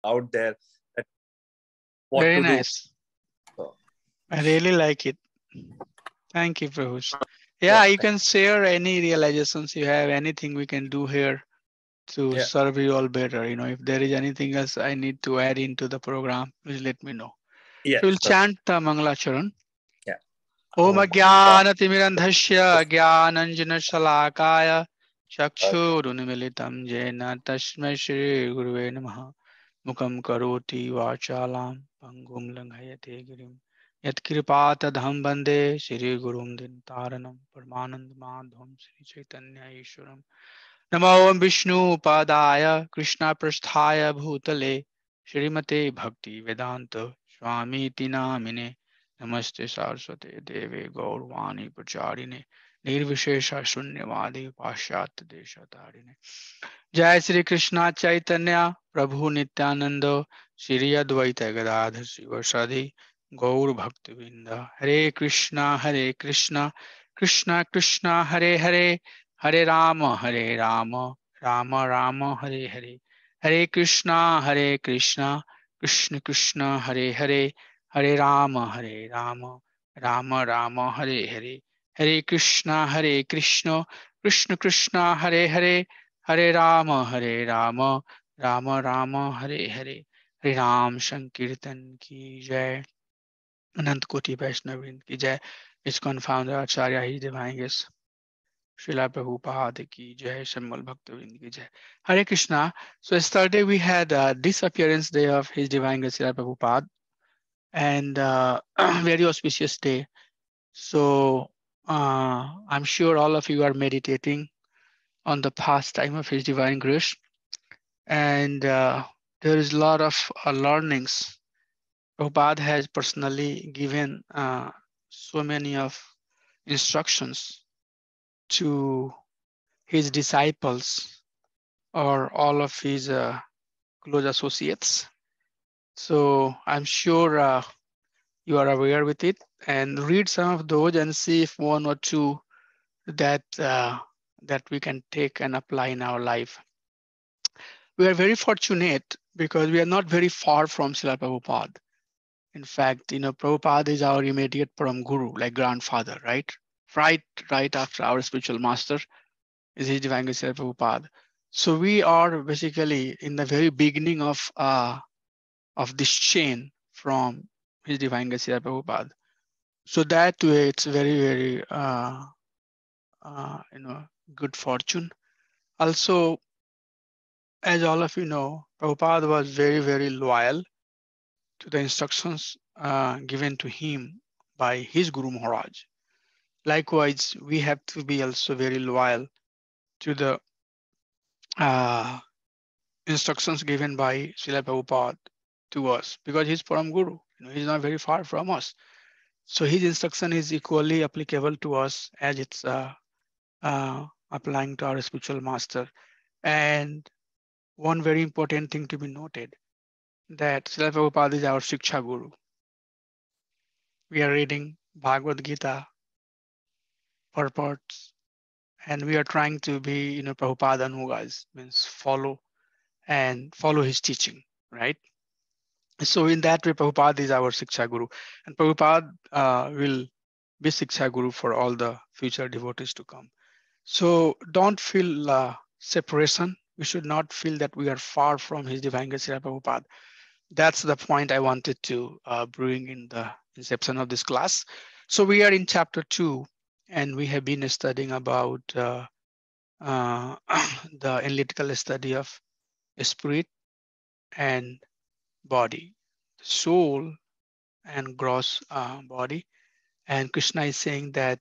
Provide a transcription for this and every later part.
out there that what Very to do. nice. So, I really like it. Thank you, Prabhush. yeah, Yeah, you can share any realizations you have, anything we can do here to yeah, serve you all better. If there is anything else I need to add into the program, please let me know. yeah, So we'll sure. chant Mangalacharan. Yeah. Om Om Jnanatimirandhasya Jnananjana Chakshurunmilitam Jena Tasmai Shri Guruve Namaha Mukam Karoti Vachalam Pangum Langhayate Girim Yat Kripatadham Bande Shri Gurum Dintaranam Paramanand Madhvam Shri Chaitanya Ishwaram Namo Om Vishnu Padaya Krishna Prasthaya Bhutale Shrimate Bhakti Vedanta Swami Tinamine Namaste Saraswate Deve Gaurvani Pacharine Nirvishesha Shunyavadi Pashat Deshatarine Jai Sri Krishna Chaitanya Prabhu Nityananda Shri Advaita Gadadhar Sivasadi Gaur Bhakti Vinda Hare Krishna Krishna Krishna Hare Hare Hare Rama Rama Rama Hare Hare Hare Krishna Krishna Krishna Hare Hare Hare Rama Rama Rama Hare Hare Hare Krishna Krishna Krishna Hare Hare Hare Rama Rama Hare Hare Hare Ram Sankirtan ki jai Anant Koti Vaishnavind ki jai ISKCON founder Acharya His Divine Grace Srila Prabhupada ki jai Shammal Bhaktavind ki jai Hare Krishna. So yesterday we had disappearance day of His Divine Grace Srila Prabhupada and very auspicious day. So I'm sure all of you are meditating on the past time of His Divine Grace, and there is a lot of learnings. Prabhupada has personally given so many of instructions to his disciples or all of his close associates. So I'm sure you are aware with it, and read some of those and see if one or two that that we can take and apply in our life. We are very fortunate because we are not very far from Srila Prabhupada. In fact, Prabhupada is our immediate Param Guru, like grandfather, right? Right, right after our spiritual master is His Divine Grace Srila Prabhupada. So we are basically in the very beginning of this chain from His Divine Grace Srila Prabhupada. So that way, it's very, very good fortune. Also, as all of you know, Prabhupada was very, very loyal to the instructions given to him by his Guru Maharaj. Likewise, we have to be also very loyal to the uh, instructions given by Srila Prabhupada to us because he's Param Guru. He's not very far from us. So his instruction is equally applicable to us as it's applying to our spiritual master. And one very important thing to be noted that Srila Prabhupada is our Shiksha Guru. We are reading Bhagavad Gita purports and we are trying to be, Prabhupada Anugas, means follow his teaching, right? So in that way, Prabhupada is our Siksha Guru. And Prabhupada will be Siksha Guru for all the future devotees to come. So don't feel separation. We should not feel that we are far from His Divine Grace Srila Prabhupada. That's the point I wanted to bring in the inception of this class. So we are in chapter 2, and we have been studying about the analytical study of spirit and body, soul and gross body. And Krishna is saying that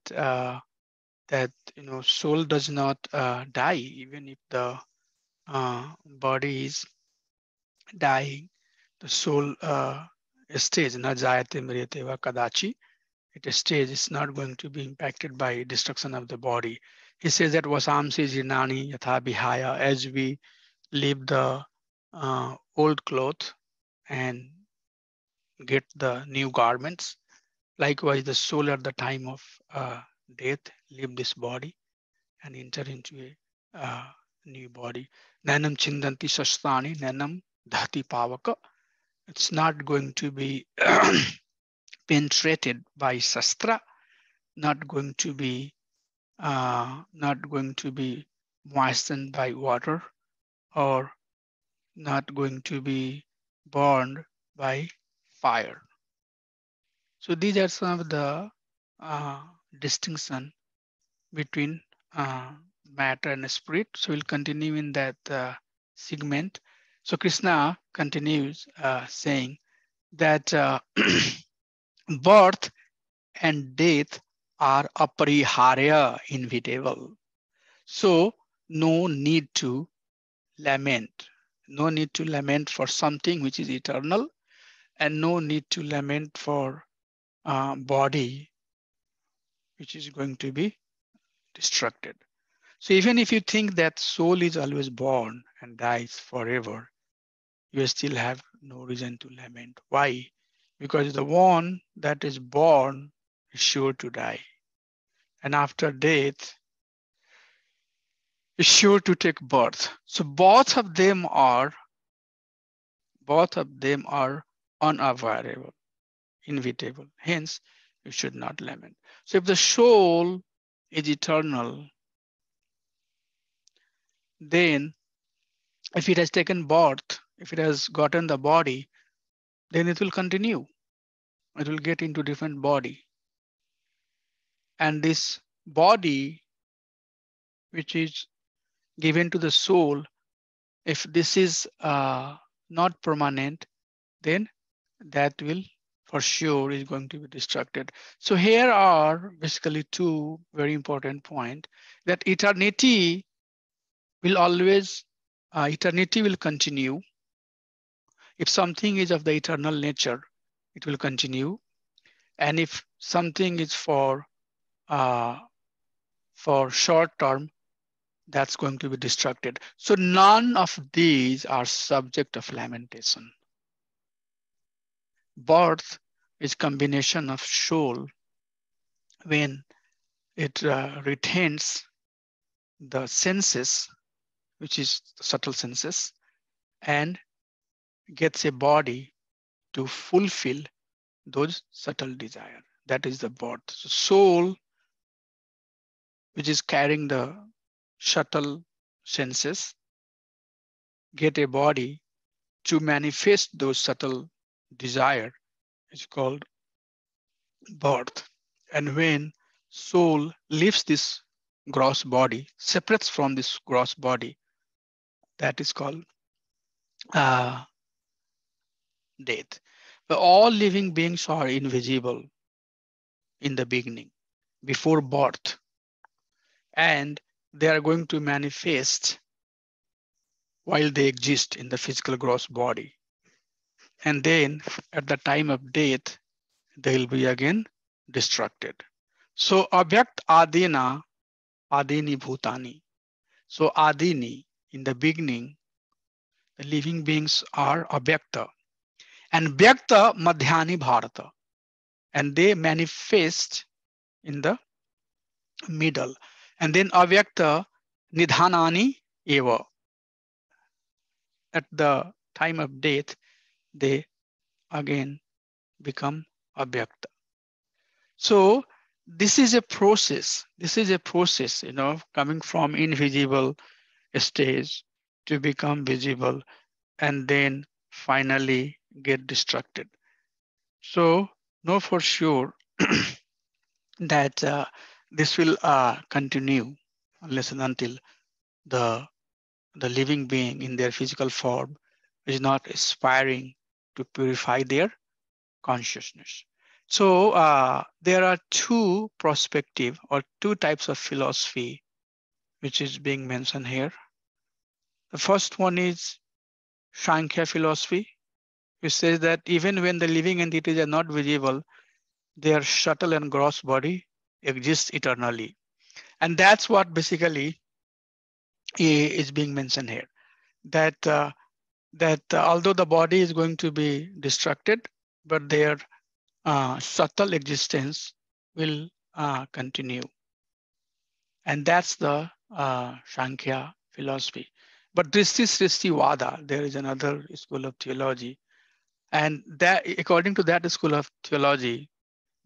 soul does not die even if the body is dying. The soul stays. Na jayate mriyate va kadachi. It stays. It's not going to be impacted by destruction of the body. He says that vasamsi jinani yatha bihaya, as we leave the old cloth and get the new garments. Likewise, the soul at the time of death leave this body and enter into a new body. Nanam chindanti shastani nanam dhati pavaka. It's not going to be penetrated by shastra, not going to be moistened by water, or not going to be burned by fire. So these are some of the uh, distinction between matter and spirit. So we'll continue in that segment. So Krishna continues saying that birth and death are apariharya, inevitable. So no need to lament. No need to lament for something which is eternal, and no need to lament for body which is going to be destructed. So even if you think that soul is always born and dies forever, you still have no reason to lament. Why? Because the one that is born is sure to die. And after death is sure to take birth. So both of them are unavoidable, inevitable. Hence, you should not lament. So if the soul is eternal, then if it has taken birth, if it has gotten the body, then it will continue. It will get into different body. And this body, which is given to the soul, if this is not permanent, then that will for sure is going to be destructed. So here are basically two very important points, that eternity will continue. If something is of the eternal nature, it will continue. And if something is uh, for short term, that's going to be destructed. So none of these are subject of lamentation. Birth is combination of soul when it retains the senses, which is subtle senses, and gets a body to fulfill those subtle desire. That is the birth. So soul, which is carrying the subtle senses, get a body to manifest those subtle desire. It's called birth. And when soul leaves this gross body, separates from this gross body, that is called uh, death. But all living beings are invisible in the beginning, before birth, and they are going to manifest while they exist in the physical gross body. And then at the time of death, they will be again destructed. So avyakt adina, adini bhutani. So adini, in the beginning, the living beings are avyakta. And vyakta madhyani bharata. And they manifest in the middle. And then avyakta nidhanani eva. At the time of death, they again become avyakta. So this is a process. This is a process, coming from invisible stage to become visible and then finally get destructed. So know for sure that this will continue unless and until the living being in their physical form is not aspiring to purify their consciousness. So there are two perspective or two types of philosophy which is being mentioned here. The first one is Sankhya philosophy, which says that even when the living entities are not visible, their subtle and gross body exists eternally. And that's what basically is being mentioned here. That although the body is going to be destructed, but their subtle existence will continue. And that's the Sankhya philosophy. But Drishti Srishti Vada, there is another school of theology. And that, according to that school of theology,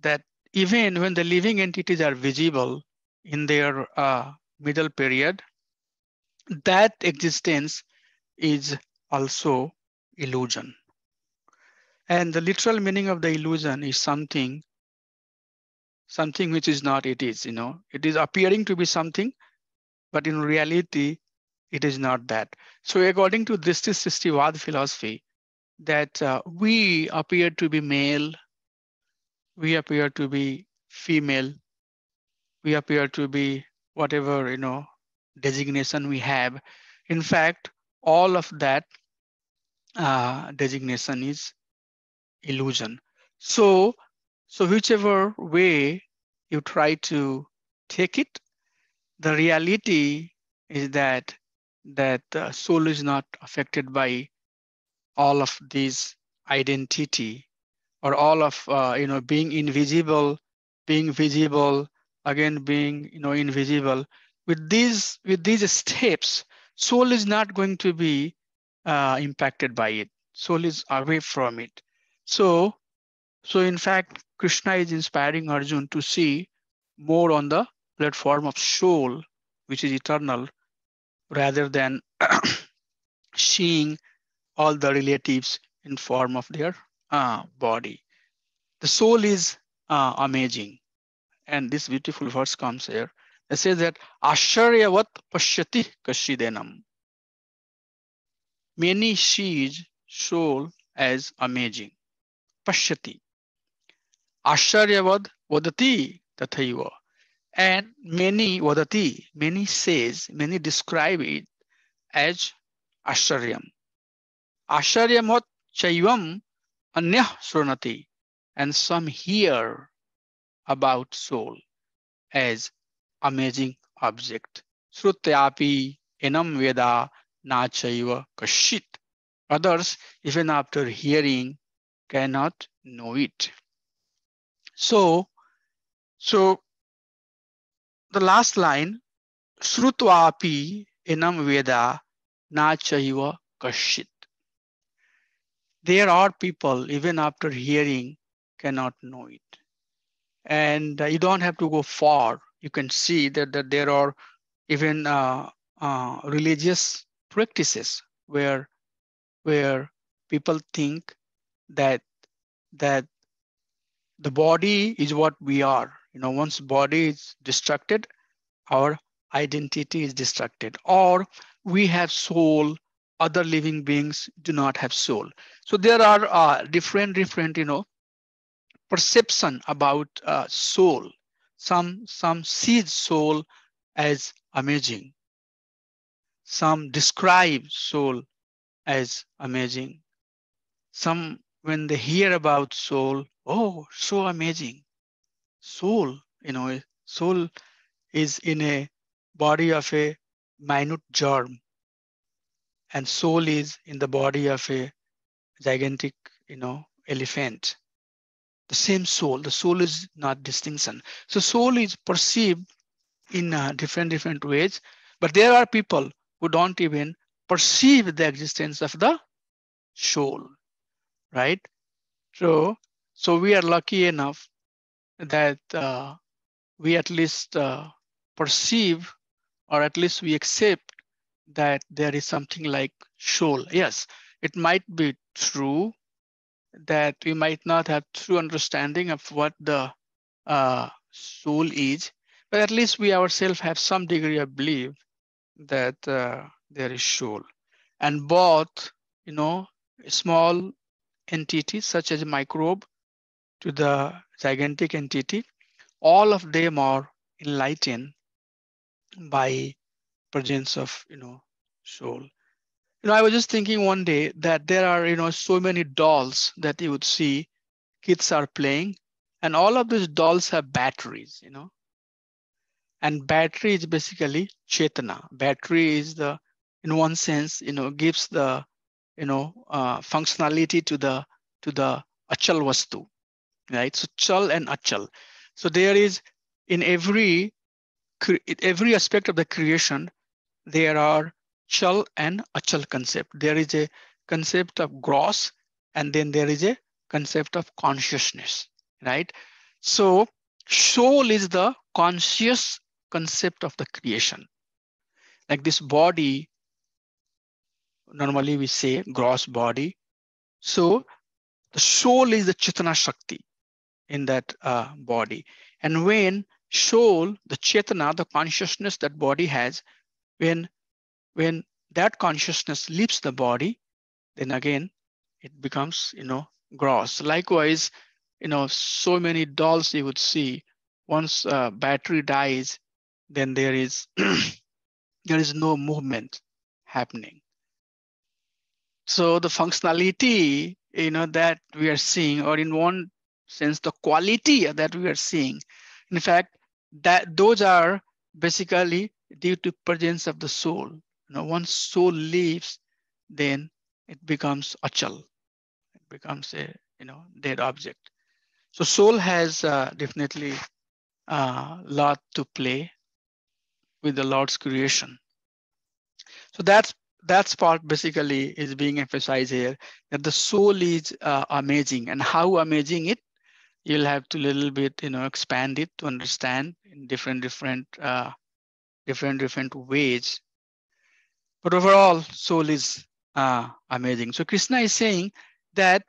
that even when the living entities are visible in their middle period, that existence is also illusion. And the literal meaning of the illusion is something which is not it is, it is appearing to be something, but in reality, it is not that. So according to Drishti Srishtivad philosophy, that we appear to be male, we appear to be female, we appear to be whatever, designation we have. In fact, all of that designation is illusion. So, whichever way you try to take it, the reality is that soul is not affected by all of these identity, or all of being invisible, being visible, again being invisible. With these steps, soul is not going to be impacted by it. Soul is away from it. So in fact, Krishna is inspiring Arjun to see more on the platform of soul, which is eternal, rather than seeing all the relatives in form of their body. The soul is amazing. And this beautiful verse comes here. It says that Asharyavat Pashyati Kashidenam. Many sees soul as amazing. Pashyati. Asharyavat Vadati Tathaiva. And many Vadati, many says, many describe it as Asharyam. Asharyamot Chaivam Anya Sronati. And some hear about soul as amazing object. Srutyapi enam veda nachaiva kashit. Others, even after hearing, cannot know it. So the last line, Srutvapi enam veda nachaiva kashit. There are people, even after hearing, cannot know it. And you don't have to go far. You can see that there are even religious practices where people think that that the body is what we are. Once body is destructed, our identity is destructed. Or we have soul, other living beings do not have soul. So there are different perception about soul. Some sees soul as amazing. Some describe soul as amazing. Some, when they hear about soul, oh, so amazing. Soul, soul is in a body of a minute germ, and soul is in the body of a gigantic, elephant. The same soul. The soul is not distinction. So soul is perceived in different ways, but there are people who don't even perceive the existence of the soul, right? So we are lucky enough that we at least perceive, or at least we accept that there is something like soul. Yes, it might be true that we might not have true understanding of what the soul is, but at least we ourselves have some degree of belief that there is soul. And both, small entities such as a microbe to the gigantic entity, all of them are enlightened by presence of, soul. I was just thinking one day that there are, so many dolls that you would see kids are playing, and all of these dolls have batteries, and battery is basically chetana. Battery is the, in one sense, gives the, functionality to the achal vastu, right? So chal and achal. So there is, in every aspect of the creation, there are chal and achal concept. There is a concept of gross, and then there is a concept of consciousness, right? So soul is the conscious concept of the creation. Like this body, normally we say gross body. So the soul is the Chetana Shakti in that body. And when soul, the Chetana, the consciousness that body has, when that consciousness leaves the body, then again it becomes, gross. Likewise, so many dolls you would see, once battery dies, then there is there is no movement happening. So the functionality, that we are seeing, or in one sense, the quality that we are seeing, in fact, that those are basically due to presence of the soul. Once soul leaves, then it becomes achal. It becomes a dead object. So soul has definitely a lot to play with the Lord's creation. So that's part basically is being emphasized here, that the soul is amazing, and how amazing it, you'll have to little bit expand it to understand in different ways. But overall, soul is amazing. So Krishna is saying that,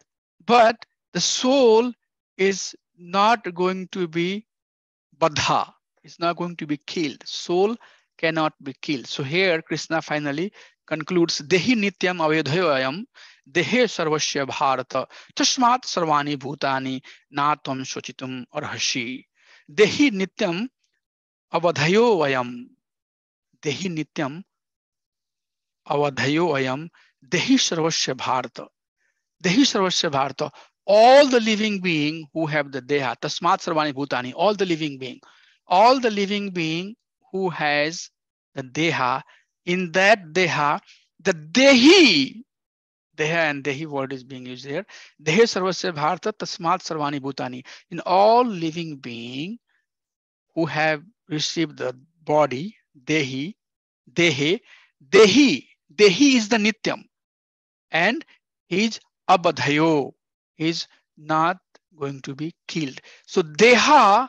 but the soul is not going to be badha. It's not going to be killed. Soul cannot be killed. So here Krishna finally concludes, Dehi nityam avedhoyam, dehe sarvasya bharata, tasmat sarvani bhutani, na tvam shochitum arhashi. Dehi nityam avadhayoyam, dehi nityam avadhayoyam, dehi sarvasya bharata. Dehi sarvasya bharata. All the living being who have the deha, tasmat sarvani bhutani, all the living being who has the deha, in that deha, the dehi and dehi word is being used here. Dehe sarvasya bharata tasmat sarvani bhutani. In all living being who have received the body, dehi, dehe, dehi is the nityam, and is abadhayo, is not going to be killed. So deha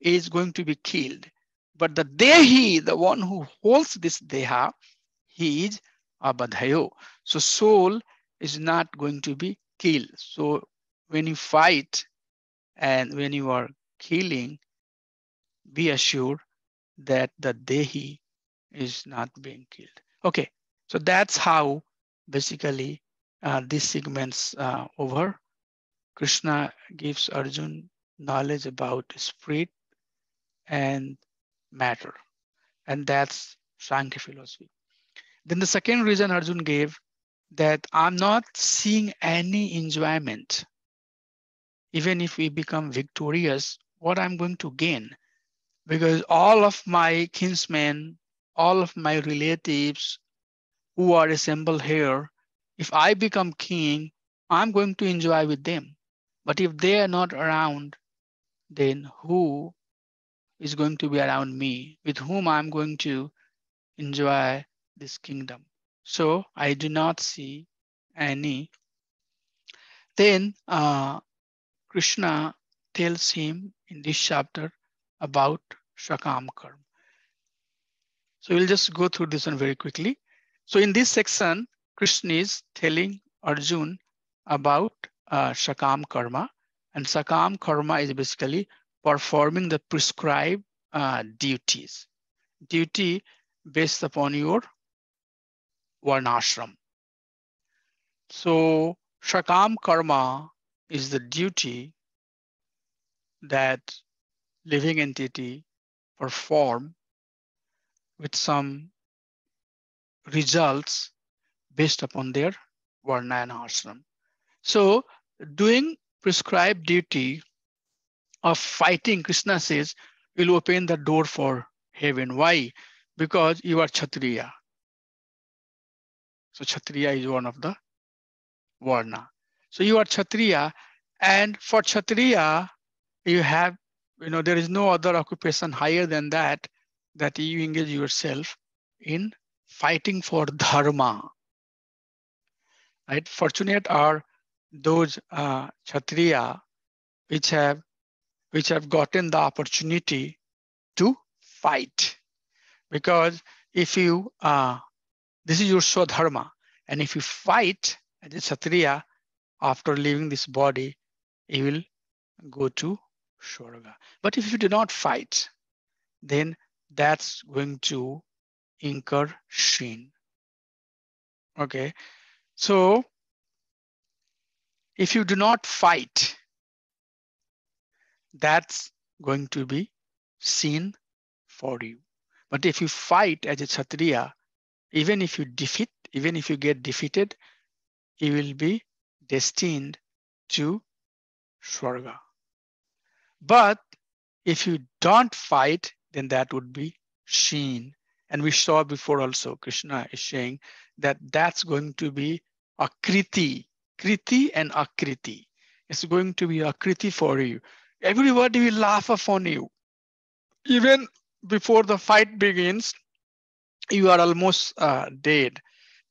is going to be killed, but the dehi, the one who holds this deha, he is abadhayo. So soul is not going to be killed. So when you fight and when you are killing, be assured that the dehi is not being killed. Okay, so that's how basically these segments over. Krishna gives Arjun knowledge about spirit and matter, and that's Sankhya philosophy. Then the second reason Arjun gave, that I'm not seeing any enjoyment. Even if we become victorious, what I'm going to gain? Because all of my kinsmen, all of my relatives who are assembled here, if I become king, I'm going to enjoy with them. But if they are not around, then who is going to be around me, with whom I'm going to enjoy this kingdom? So I do not see any. Then Krishna tells him in this chapter about Sakama karma. So we'll just go through this one very quickly. So in this section, Krishna is telling Arjun about Sakama karma, and Sakama karma is basically performing the prescribed duties. Duty based upon your varnashram. So Sakama karma is the duty that living entity perform with some results based upon their varna and ashram. So doing prescribed duty of fighting, Krishna says, will open the door for heaven. Why? Because you are Kshatriya. So Kshatriya is one of the varna. So you are Kshatriya, and for Kshatriya, you have, there is no other occupation higher than that, that you engage yourself in fighting for dharma, right? Fortunate are those Kshatriya which have gotten the opportunity to fight. Because if you, this is your swadharma, and if you fight as a Kshatriya after leaving this body, you will go to Swarga. But if you do not fight, then that's going to incur sin. Okay, so if you do not fight, that's going to be sin for you. But if you fight as a Kshatriya, even if you get defeated, you will be destined to Swarga. But if you don't fight, then that would be Sheen. And we saw before also, Krishna is saying that that's going to be Akriti. Kriti and Akriti. It's going to be Akriti for you. Everybody will laugh upon you. Even before the fight begins, you are almost dead.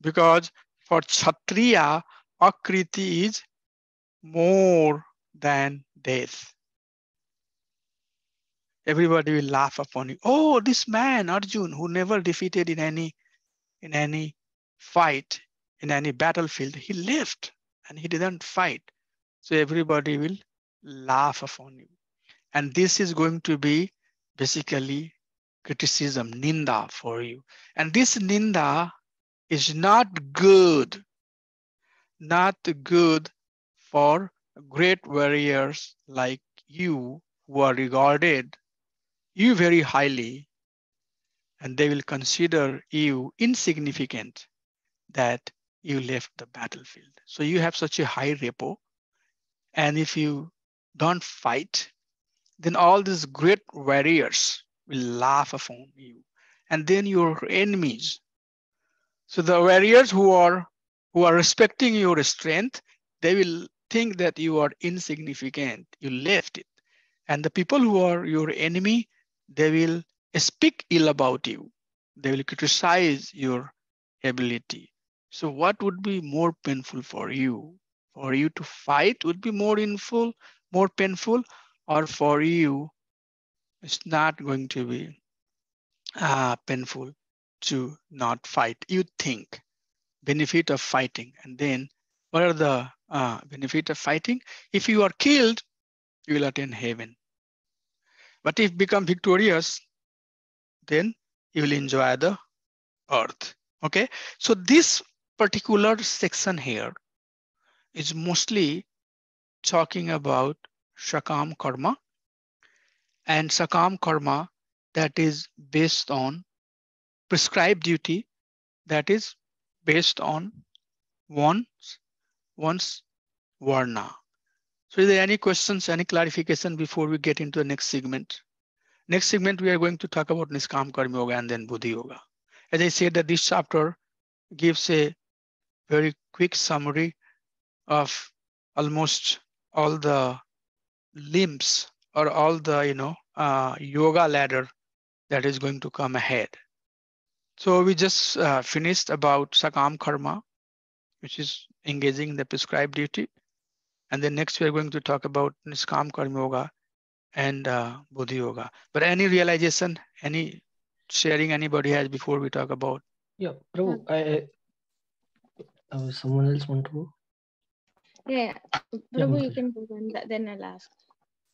Because for Kshatriya, Akriti is more than death. Everybody will laugh upon you. Oh, this man, Arjun, who never defeated in any fight, in any battlefield, he left and he didn't fight. So everybody will laugh upon you. And this is going to be basically criticism, ninda for you. And this ninda is not good, not good for great warriors like you who are regarded you very highly, and they will consider you insignificant that you left the battlefield. So you have such a high repo, and if you don't fight, then all these great warriors will laugh upon you, and then your enemies. So the warriors who are respecting your strength, they will think that you are insignificant, you left it. And the people who are your enemy, they will speak ill about you. They will criticize your ability. So what would be more painful for you? For you to fight would be more painful, or for you, it's not going to be painful to not fight. You think benefit of fighting, and then what are the benefit of fighting? If you are killed, you will attain heaven. But if become victorious, then you will enjoy the earth. Okay, so this particular section here is mostly talking about Sakam karma, and Sakam karma that is based on prescribed duty, that is based on one's varna. So is there any questions, any clarification before we get into the next segment? Next segment, we are going to talk about Niskam Karma Yoga and then Buddhi Yoga. As I said, that this chapter gives a very quick summary of almost all the limbs or all the yoga ladder that is going to come ahead. So we just finished about Sakam Karma, which is engaging in the prescribed duty. And then next we are going to talk about Niskam Karma Yoga and Buddhi Yoga. But any realization, any sharing anybody has before we talk about? Yeah, Prabhu, someone else want to go? Yeah, Prabhu, you can go then I'll ask.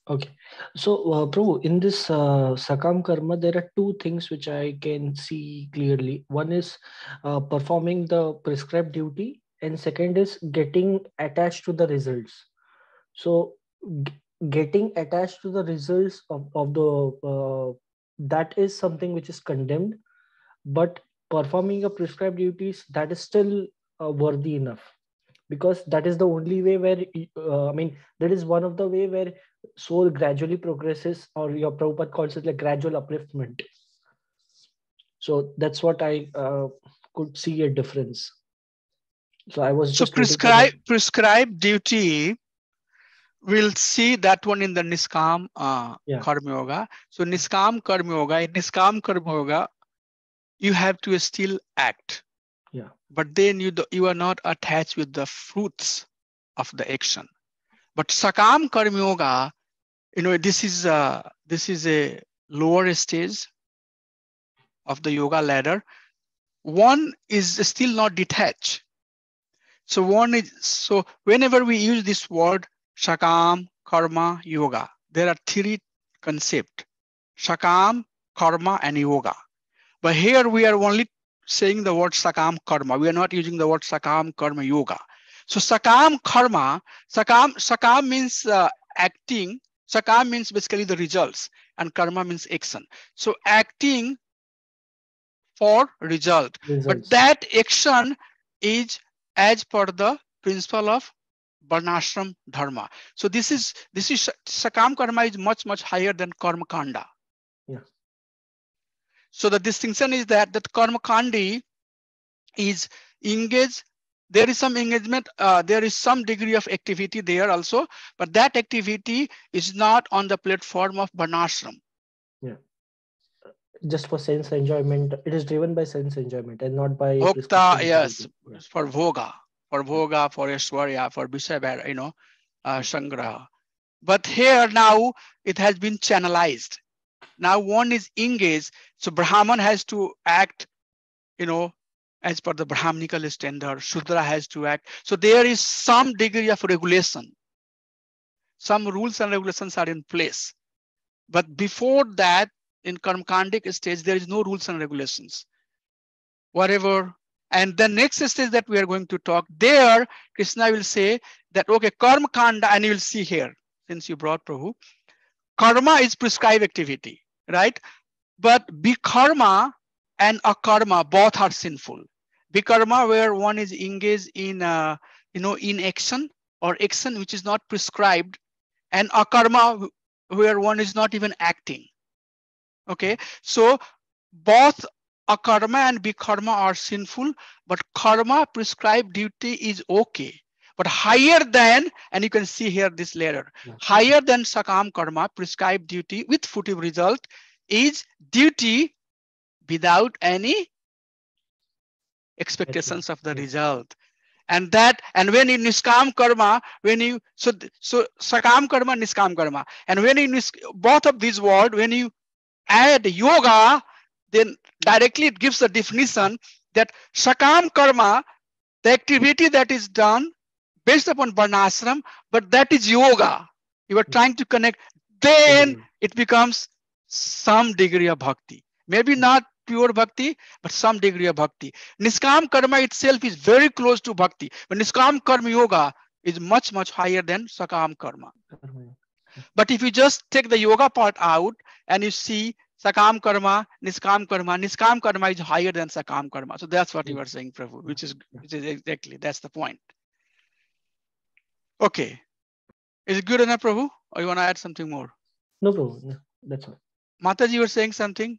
Okay, so Prabhu, in this Sakam Karma, there are two things which I can see clearly. One is performing the prescribed duty, and second is getting attached to the results. So getting attached to the results of the that is something which is condemned, but performing a prescribed duties, that is still worthy enough, because that is the only way where that is one of the way where soul gradually progresses, or your Prabhupada calls it like gradual upliftment. So that's what I could see a difference. So I was just prescribed duty. We'll see that one in the Niskam Karma Yoga. So Niskam Karma Yoga, in Niskam Karma Yoga, you have to still act. Yeah. But then you are not attached with the fruits of the action. But Sakam Karma Yoga, this is a lower stage of the yoga ladder. One is still not detached. So whenever we use this word Sakam Karma Yoga, there are three concepts: Sakam, Karma, and Yoga. But here we are only saying the word Sakam Karma. We are not using the word Sakam Karma Yoga. So Sakam Karma, Sakam means acting. Sakam means basically the results, and Karma means action. So acting for result. But that action is as per the principle of Varnashram Dharma. So this is Sakam Karma is much higher than Karma Kanda. Yeah. So the distinction is that Karma Kandi is engaged. There is some engagement, there is some degree of activity there also, but that activity is not on the platform of Varnashram. Yeah. Just for sense enjoyment, it is driven by sense enjoyment and not by Bhokta, yes, yeah. for Bhoga, for Aishwarya, for Vishaya, Sangraha. But here now it has been channelized. Now one is engaged, so Brahman has to act, as per the Brahmanical standard. Shudra has to act. So there is some degree of regulation. Some rules and regulations are in place. But before that, in Karmakandic stage, there is no rules and regulations. Whatever. And the next stage that we are going to talk, there, Krishna will say that, okay, Karma Kanda, and you will see here, since you brought Prabhu, Karma is prescribed activity, right? But Bikarma and Akarma both are sinful. Bikarma, where one is engaged in, in action or action which is not prescribed, and Akarma, where one is not even acting. Okay, so both Akarma and Bikarma are sinful, but karma prescribed duty is okay. But higher than, and you can see here this letter, higher than Sakam Karma, prescribed duty with fruitive result is duty without any expectations of the result. And when in Niskam Karma, so Sakam Karma, Niskam Karma, and when in both of these words, when you add yoga, then directly it gives the definition that Sakam Karma, the activity that is done based upon Varnashram, but that is yoga. You are trying to connect, then it becomes some degree of bhakti. Maybe not pure bhakti, but some degree of bhakti. Niskam Karma itself is very close to bhakti, but Niskam Karma Yoga is much higher than Sakam Karma. But if you just take the yoga part out and you see Sakam Karma, Niskam Karma is higher than Sakam Karma. So that's what you are saying, Prabhu, which is exactly, that's the point. Okay. Is it good enough, Prabhu? Or you want to add something more? No, Prabhu. No, that's all. Mataji, you were saying something?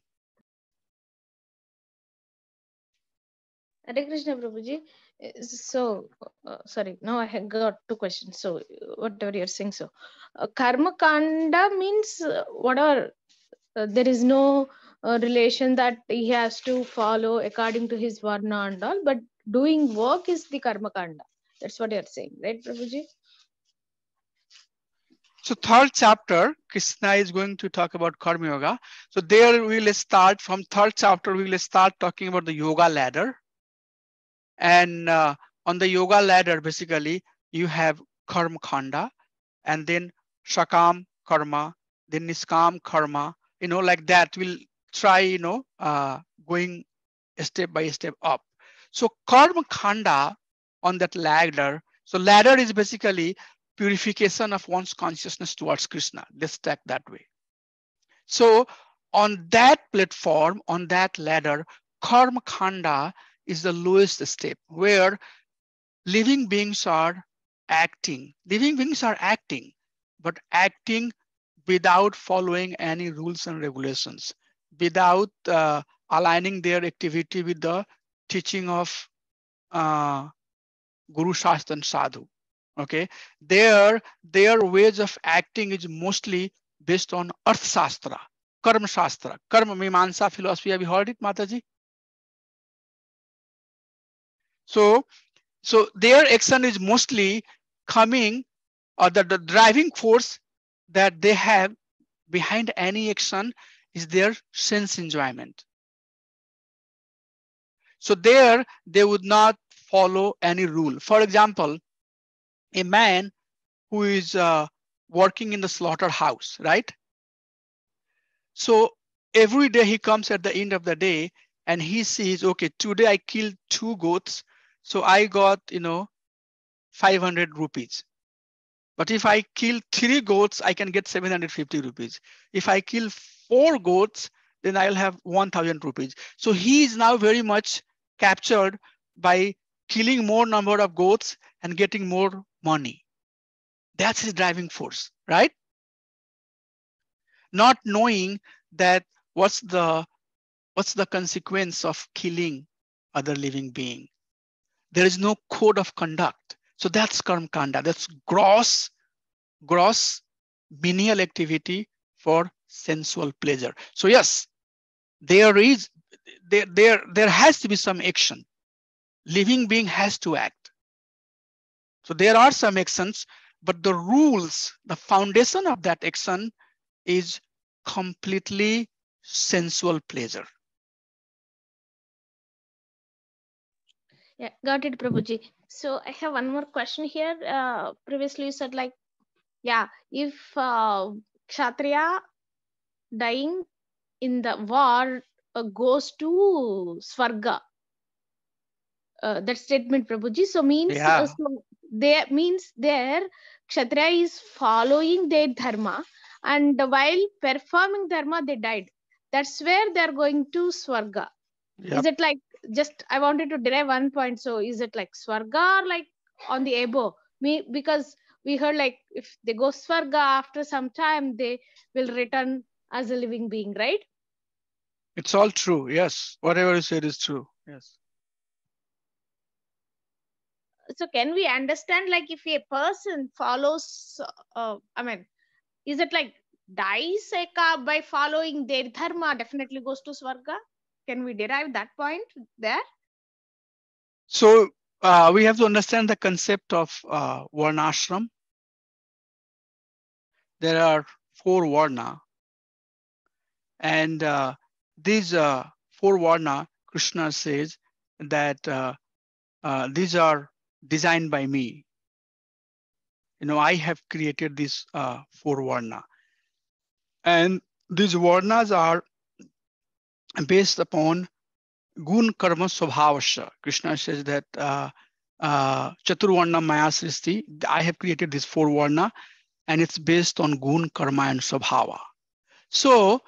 Hare Krishna, Prabhuji. So, sorry, now I have got two questions. So, whatever you're saying, so karma kanda means whatever, there is no relation that he has to follow according to his varna and all, but doing work is the karma kanda. That's what you're saying, right, Prabhuji? So third chapter, Krishna is going to talk about Karma Yoga. So there we will start from third chapter, we will start talking about the yoga ladder. And on the yoga ladder, basically, you have Karma Khanda, and then Sakam Karma, then Niskam Karma, like that. We'll try, going step by step up. So Karma Khanda on that ladder. So ladder is basically purification of one's consciousness towards Krishna. Let's take that way. So on that platform, on that ladder, Karma Khanda is the lowest step where living beings are acting. Living beings are acting, but acting without following any rules and regulations, without aligning their activity with the teaching of Guru Shastra and Sadhu. Okay, their ways of acting is mostly based on Arth Shastra, Karma Shastra, Karma Mimamsa philosophy. Have you heard it, Mataji? So their action is mostly coming, or the driving force that they have behind any action is their sense enjoyment. So there they would not follow any rule. For example, a man who is working in the slaughterhouse, right? So every day he comes at the end of the day and he sees, okay, today I killed 2 goats, so I got 500 rupees. But if I kill 3 goats, I can get 750 rupees. If I kill 4 goats, then I'll have 1000 rupees. So he is now very much captured by killing more number of goats and getting more money. That's his driving force, right? Not knowing that what's the consequence of killing other living being. There is no code of conduct. So that's karma kanda. That's gross menial activity for sensual pleasure. So yes, there has to be some action. Living being has to act. So there are some actions, but the rules, the foundation of that action is completely sensual pleasure. Yeah, got it, Prabhuji. So I have one more question here. Previously you said like, yeah, if Kshatriya dying in the war goes to Swarga, that statement, Prabhuji. So means Yeah. so there means there Kshatriya is following their dharma, and while performing dharma they died. That's where they are going to Swarga. Yep. Is it like, just I wanted to derive one point. So is it like Swarga or like on the above? Because we heard like if they go Swarga after some time they will return as a living being, right? It's all true. Yes. Whatever you said is true. Yes. So can we understand like if a person follows, I mean, is it like dies by following their dharma definitely goes to Swarga? Can we derive that point there? So we have to understand the concept of varnashram. There are 4 varna, and these 4 varna, Krishna says that these are designed by me. I have created these 4 varna, and these varnas are based upon gun karma swabhavasya. Krishna says that chaturvarna maya sristi, I have created these 4 varna, and it's based on gun, karma, and swabhava. So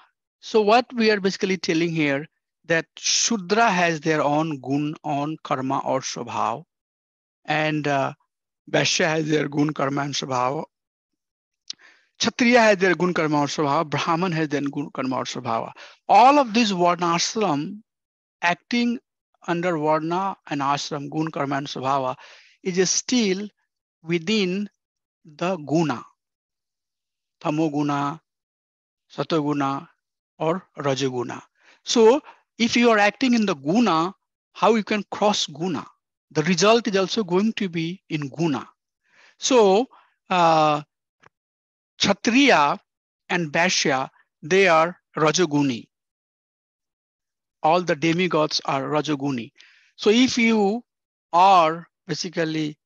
what we are basically telling here, that Shudra has their own gun, own karma or swabhav, and Vaishya has their gun, karma, and swabhava. Kshatriya has their gun, karma, or swabhava. Brahman has their gun, karma, or swabhava. All of these varnashram acting under varna and ashram, gun, karma, and swabhava is still within the guna, tamoguna, satoguna, or rajaguna. So if you are acting in the guna, how you can cross guna? The result is also going to be in guna. So Kshatriya and Vaishya, they are rajaguni. All the demigods are rajaguni. So if you are basically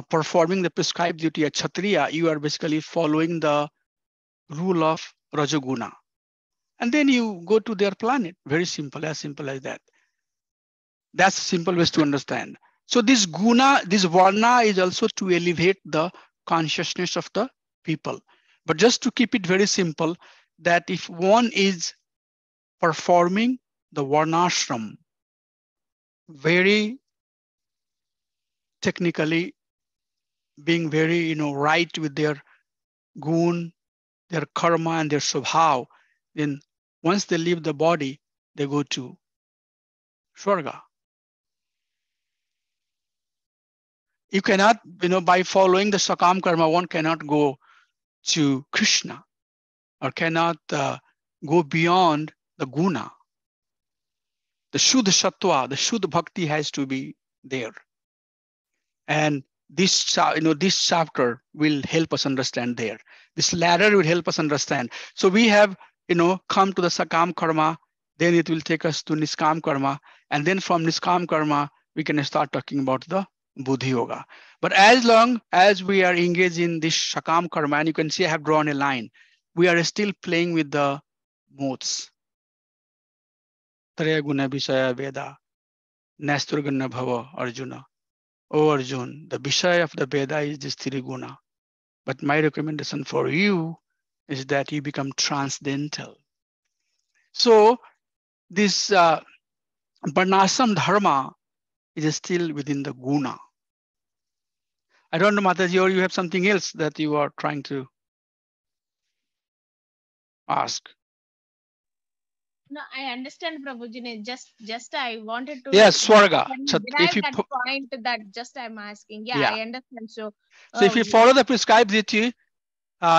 performing the prescribed duty at Kshatriya, you are basically following the rule of rajaguna. And then you go to their planet. Very simple, as simple as that. That's simple ways to understand. So this guna, this varna is also to elevate the consciousness of the people. But just to keep it very simple, that if one is performing the varnashram very technically, being very right with their gun, their karma, and their swabhav, then once they leave the body, they go to Swarga. You cannot, by following the Sakam karma, one cannot go to Krishna or cannot go beyond the guna. The Shuddha Sattva, the Shuddha Bhakti has to be there. And this chapter will help us understand there. This ladder will help us understand. So we have come to the Sakam karma, then it will take us to Niskam karma, and then from Niskam karma we can start talking about the Buddhi Yoga. But as long as we are engaged in this Sakam karma, and you can see I have drawn a line, we are still playing with the modes. Traya guna Vishaya Veda, Nasturguna Bhava Arjuna. Oh Arjun, the Vishaya of the Veda is this Tiriguna. But my recommendation for you is that you become transcendental. So this Varnashram Dharma is still within the Guna. I don't know, Mataji, or you have something else that you are trying to ask? No, I understand, Prabhuji. Just I wanted to. Yes, Swarga. So If you that point that just I'm asking. Yeah, yeah. I understand. So if you follow the prescribed riti,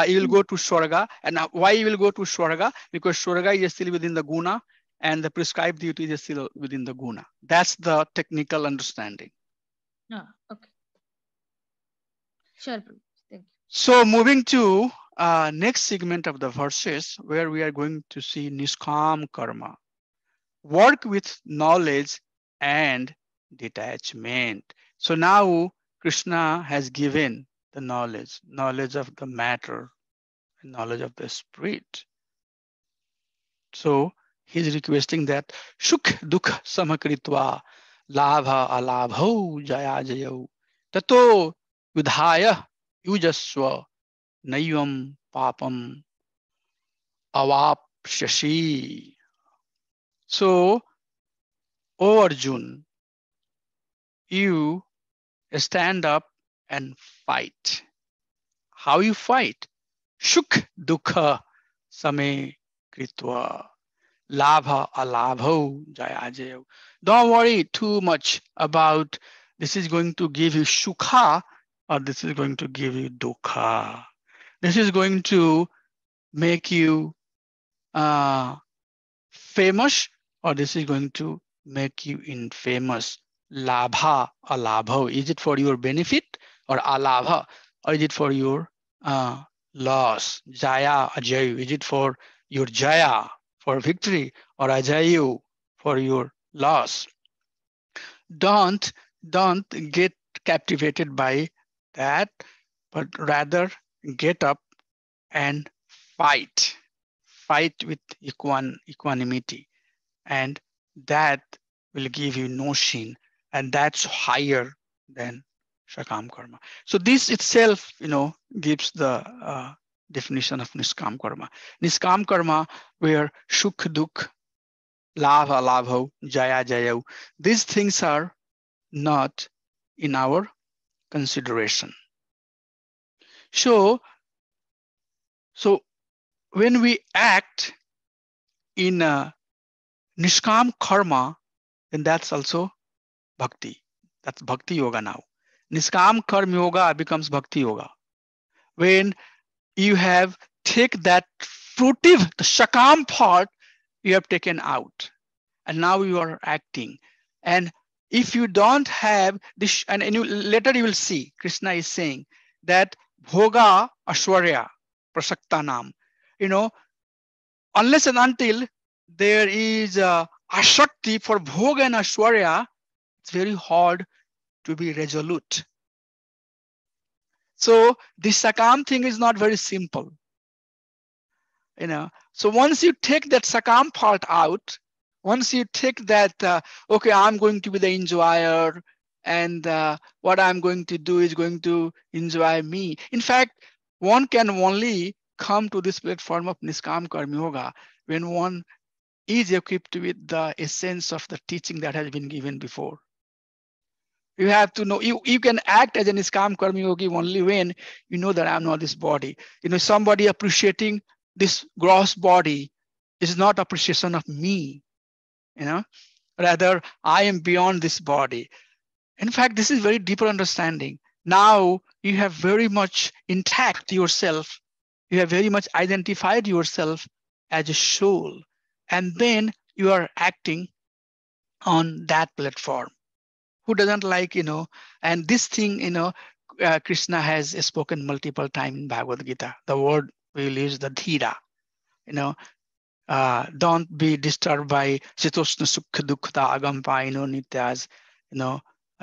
you will go to Swarga. And why you will go to Swarga? Because Swarga is still within the Guna, and the prescribed duty is still within the Guna. That's the technical understanding. Okay. Sure. Thank you. So moving to next segment of the verses, where we are going to see Niskam karma. Work with knowledge and detachment. So now Krishna has given the knowledge of the matter, knowledge of the spirit. So he's requesting that Shukh Dukh Samakritva Labha Alabho Jaya Jayo Tato Vidhaya Yujaswa Nayam Papam Avapshashi. So, O Arjun, you stand up and fight. How you fight? Shukh Dukha Same Kritva Labha Alabho Jaya Jayo. Don't worry too much about this is going to give you Shukha or this is going to give you Dukha. This is going to make you famous or this is going to make you infamous. Labha, alabha. Is it for your benefit or alabha? Or is it for your loss? Jaya, ajayu. Is it for your jaya, for victory, or ajayu, for your loss? Don't get captivated by that, but rather get up and fight. Fight with equanimity, and that will give you no sin, and that's higher than Sakam karma. So this itself, gives the definition of Niskam karma. Niskam karma, where Shukh Dukh, Labha Labho, Jaya Jayo, these things are not in our consideration. So when we act in Niskam karma, then that's also bhakti. That's bhakti yoga now. Niskam karma yoga becomes bhakti yoga. When you have take that fruitive, the shakam part, you have taken out. And now you are acting. And if you don't have this, and later you will see, Krishna is saying that bhoga ashwarya prasaktanam, unless and until there is ashakti for bhoga and ashwarya, it's very hard to be resolute. So this Sakam thing is not very simple. So once you take that Sakam part out, once you take that, okay, I'm going to be the enjoyer, and what I'm going to do is going to enjoy me. In fact, one can only come to this platform of Niskam Karma Yoga when one is equipped with the essence of the teaching that has been given before. You have to know, you can act as a Niskam Karma Yogi only when you know that I'm not this body. Somebody appreciating this gross body is not appreciation of me. Rather, I am beyond this body. In fact, this is very deeper understanding. Now you have very much intact yourself. You have very much identified yourself as a soul. And then you are acting on that platform. Who doesn't like, and this thing, Krishna has spoken multiple times in Bhagavad Gita. The word we will use the dhira, don't be disturbed by sitoshna sukha dukkha agampaino nityas,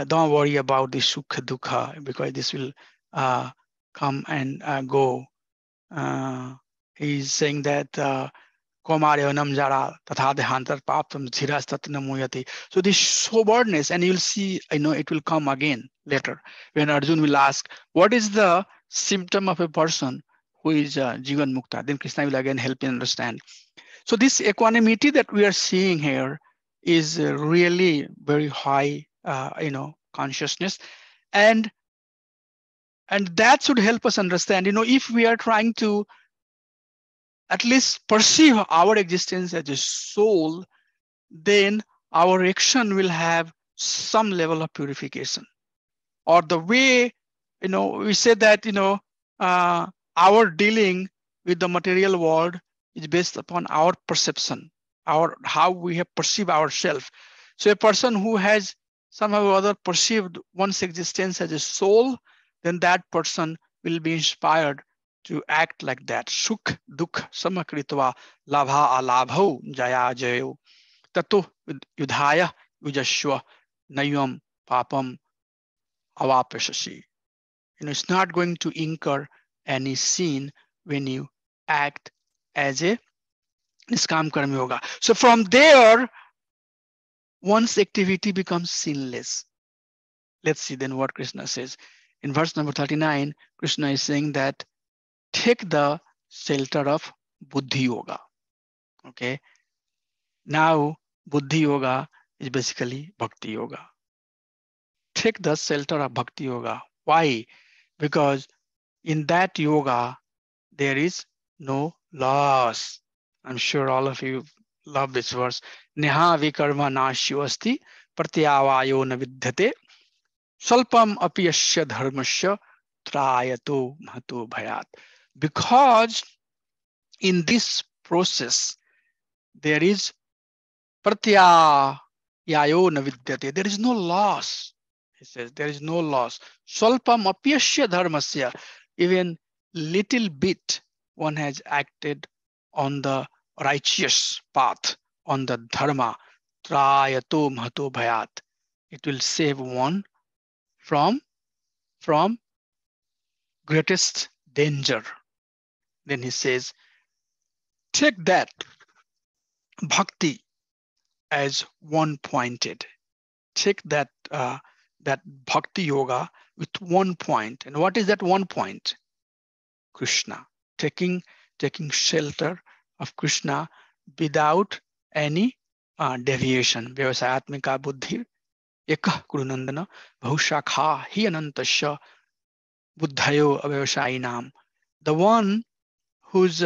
don't worry about the sukha dukkha because this will come and go. He's saying that Komaryanam jara tatha dehantar paptam dhiras tatna muyati. So this soberness, and you'll see, it will come again later when Arjun will ask, what is the symptom of a person who is Jivan Mukta? Then Krishna will again help you understand. So this equanimity that we are seeing here is really very high, consciousness, and that should help us understand. If we are trying to at least perceive our existence as a soul, then our action will have some level of purification. Or the way, we say that, our dealing with the material world is based upon our perception, how we have perceived ourselves. So a person who has somehow or other perceived one's existence as a soul, then that person will be inspired to act like that. Sukh, dukh, samakritva, labha alabho, jaya jayo, tato yudhaya yujashwa, nayam papam avapashasi. It's not going to incur any sin when you act as a Niskam Karma Yoga. So from there, one's activity becomes sinless. Let's see then what Krishna says. In verse number 39, Krishna is saying that take the shelter of Buddhi Yoga. Okay. Now, Buddhi Yoga is basically Bhakti Yoga. Take the shelter of Bhakti Yoga. Why? Because in that yoga, there is no loss. I'm sure all of you love this verse. Neha vikarma nashyo asti pratyavayo na vidyate salpam apiyasya dharmasya trayato mahato bhayat. Because in this process, there is pratyayayo na vidyate. There is no loss. He says there is no loss. Salpam apiyasya dharmasya. Even little bit one has acted on the righteous path, on the dharma, trayato mahato bhayat. It will save one from greatest danger. Then he says, take that bhakti as one pointed. Take that bhakti yoga with one point. And what is that one point? Krishna. Taking shelter of Krishna without any deviation. Vyavasayatmika buddhi ekah kurunandana bhahushakha hi anantasya buddhayo avyavasayinam. The one whose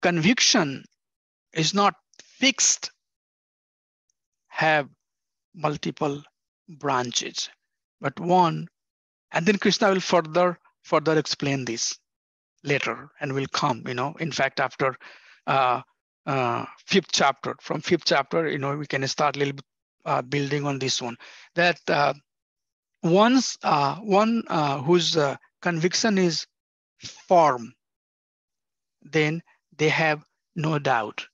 conviction is not fixed have multiple branches, but one. And then Krishna will further explain this later, and will come. In fact, after fifth chapter, from fifth chapter, we can start a little bit building on this one. That one whose conviction is firm, then they have no doubt.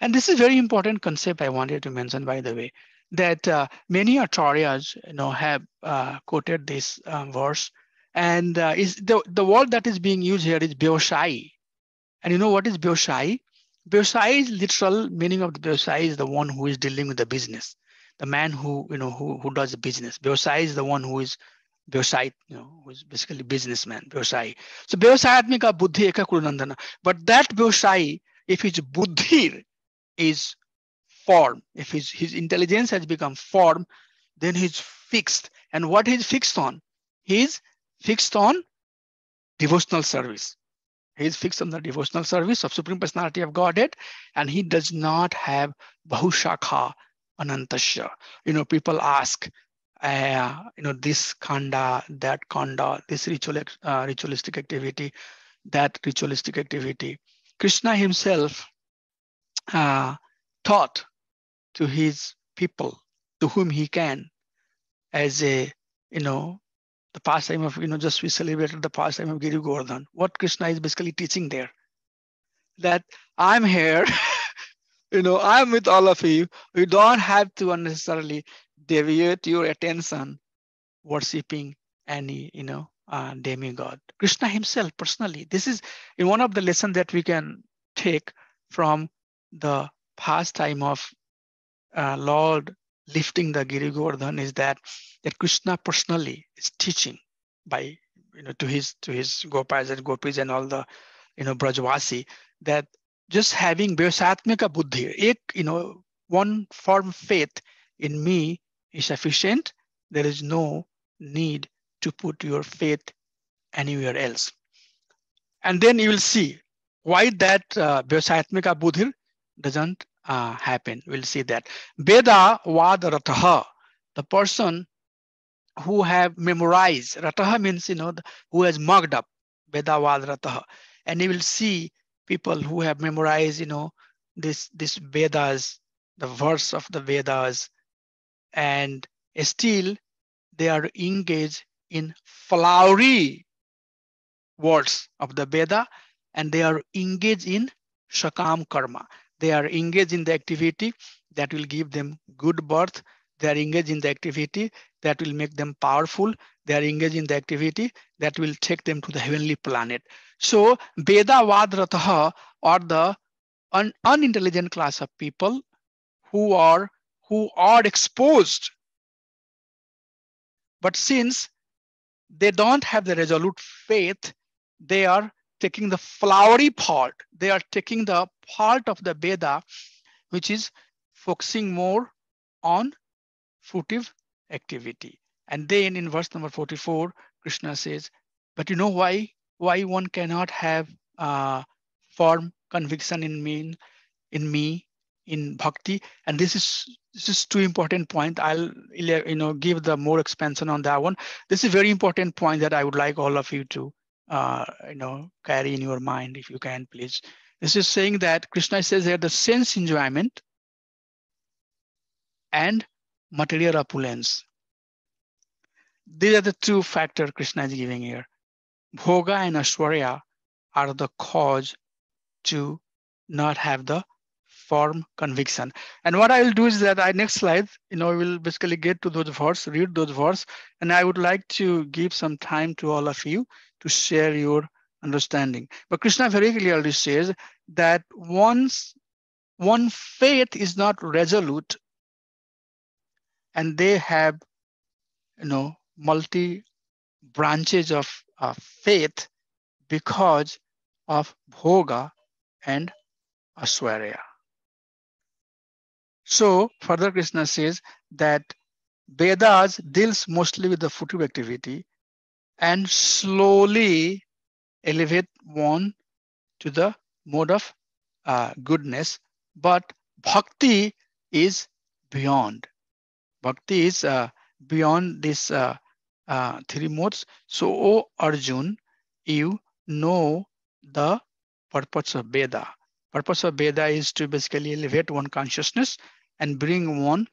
And this is very important concept I wanted to mention, by the way, that many acharyas have quoted this verse, and is the word that is being used here is Vyavasai. And you know what is Vyavasai? Vyavasai is literal meaning of the Vyavasai is the one who is dealing with the business, the man who does the business. Vyavasai is the one who is Vyavasai, who is basically businessman. Vyavasai. So Vyavasayatmika buddhi eka kurunandana. But that Vyavasai, if his buddhi is form, if his intelligence has become form, then he's fixed. And what he's fixed on? He's fixed on devotional service. He's fixed on the devotional service of Supreme Personality of Godhead, and he does not have Bahushakha Anantasya. People ask, this kanda, that kanda, this ritualistic activity, that ritualistic activity. Krishna himself taught to his people to whom he can, as a, the pastime of, just we celebrated the pastime of Giri Govardhan. What Krishna is basically teaching there, that I'm here, I'm with all of you. You don't have to unnecessarily deviate your attention worshipping any, demigod. Krishna himself personally. This is in one of the lessons that we can take from the pastime of Lord lifting the Giri Govardhan, is that Krishna personally is teaching by, to his Gopas and Gopis and all the, Brajvasi, that just having Vyasatmika Buddhi, one firm faith in me is sufficient. There is no need to put your faith anywhere else. And then you will see why that Vyasatmika Buddhi doesn't happen. We'll see that. Veda Vad Rataha, the person who have memorized, Rataha means, who has mugged up, Veda Vad Rataha. And you will see people who have memorized, this Vedas, the verse of the Vedas, and still they are engaged in flowery words of the Veda, and they are engaged in Sakam karma. They are engaged in the activity that will give them good birth. They are engaged in the activity that will make them powerful. They are engaged in the activity that will take them to the heavenly planet. So Veda Vadrataha are the unintelligent class of people who are exposed. But since they don't have the resolute faith, they are taking the flowery part. They are taking the part of the Veda which is focusing more on fruitive activity. And then in verse number 44, Krishna says, but you know why one cannot have firm conviction in me in bhakti? And this is two important point. I'll give the more expansion on that one. This is a very important point that I would like all of you to carry in your mind, if you can, please. This is saying that Krishna says here the sense enjoyment and material opulence. These are the two factors Krishna is giving here. Bhoga and Ashwarya are the cause to not have the firm conviction. And what I will do is that next slide, will basically get to those verses, read those verses, and I would like to give some time to all of you to share your understanding. But Krishna very clearly says that once one faith is not resolute, and they have multi branches of faith because of bhoga and aswarya. So further Krishna says that Vedas deals mostly with the fruitive activity and slowly elevate one to the mode of goodness, but bhakti is beyond. Bhakti is beyond this three modes. So, O Arjun, you know the purpose of Veda. Purpose of Veda is to basically elevate one consciousness and bring one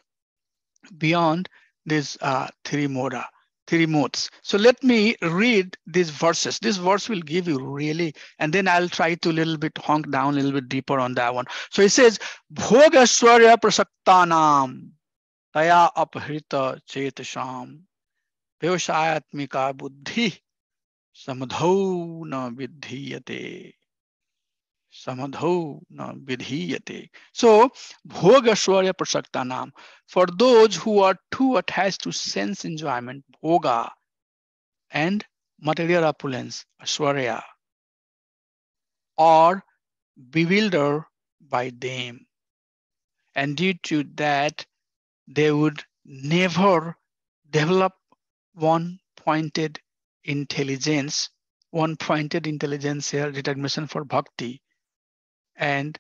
beyond these three modes. So let me read these verses. This verse will give you really, and then I'll try to little bit honk down a little bit deeper on that one. So it says, Bhoga Swarya Prasaktanam Taya Aphrita Chetasham Vyavasayatmika Buddhi Samadho na vidhiyate. Samadho na vidhiyate. So, bhoga swarya prasaktanam. For those who are too attached to sense enjoyment, bhoga, and material opulence, aswarya, are bewildered by them. And due to that, they would never develop one-pointed intelligence here, determination for bhakti, and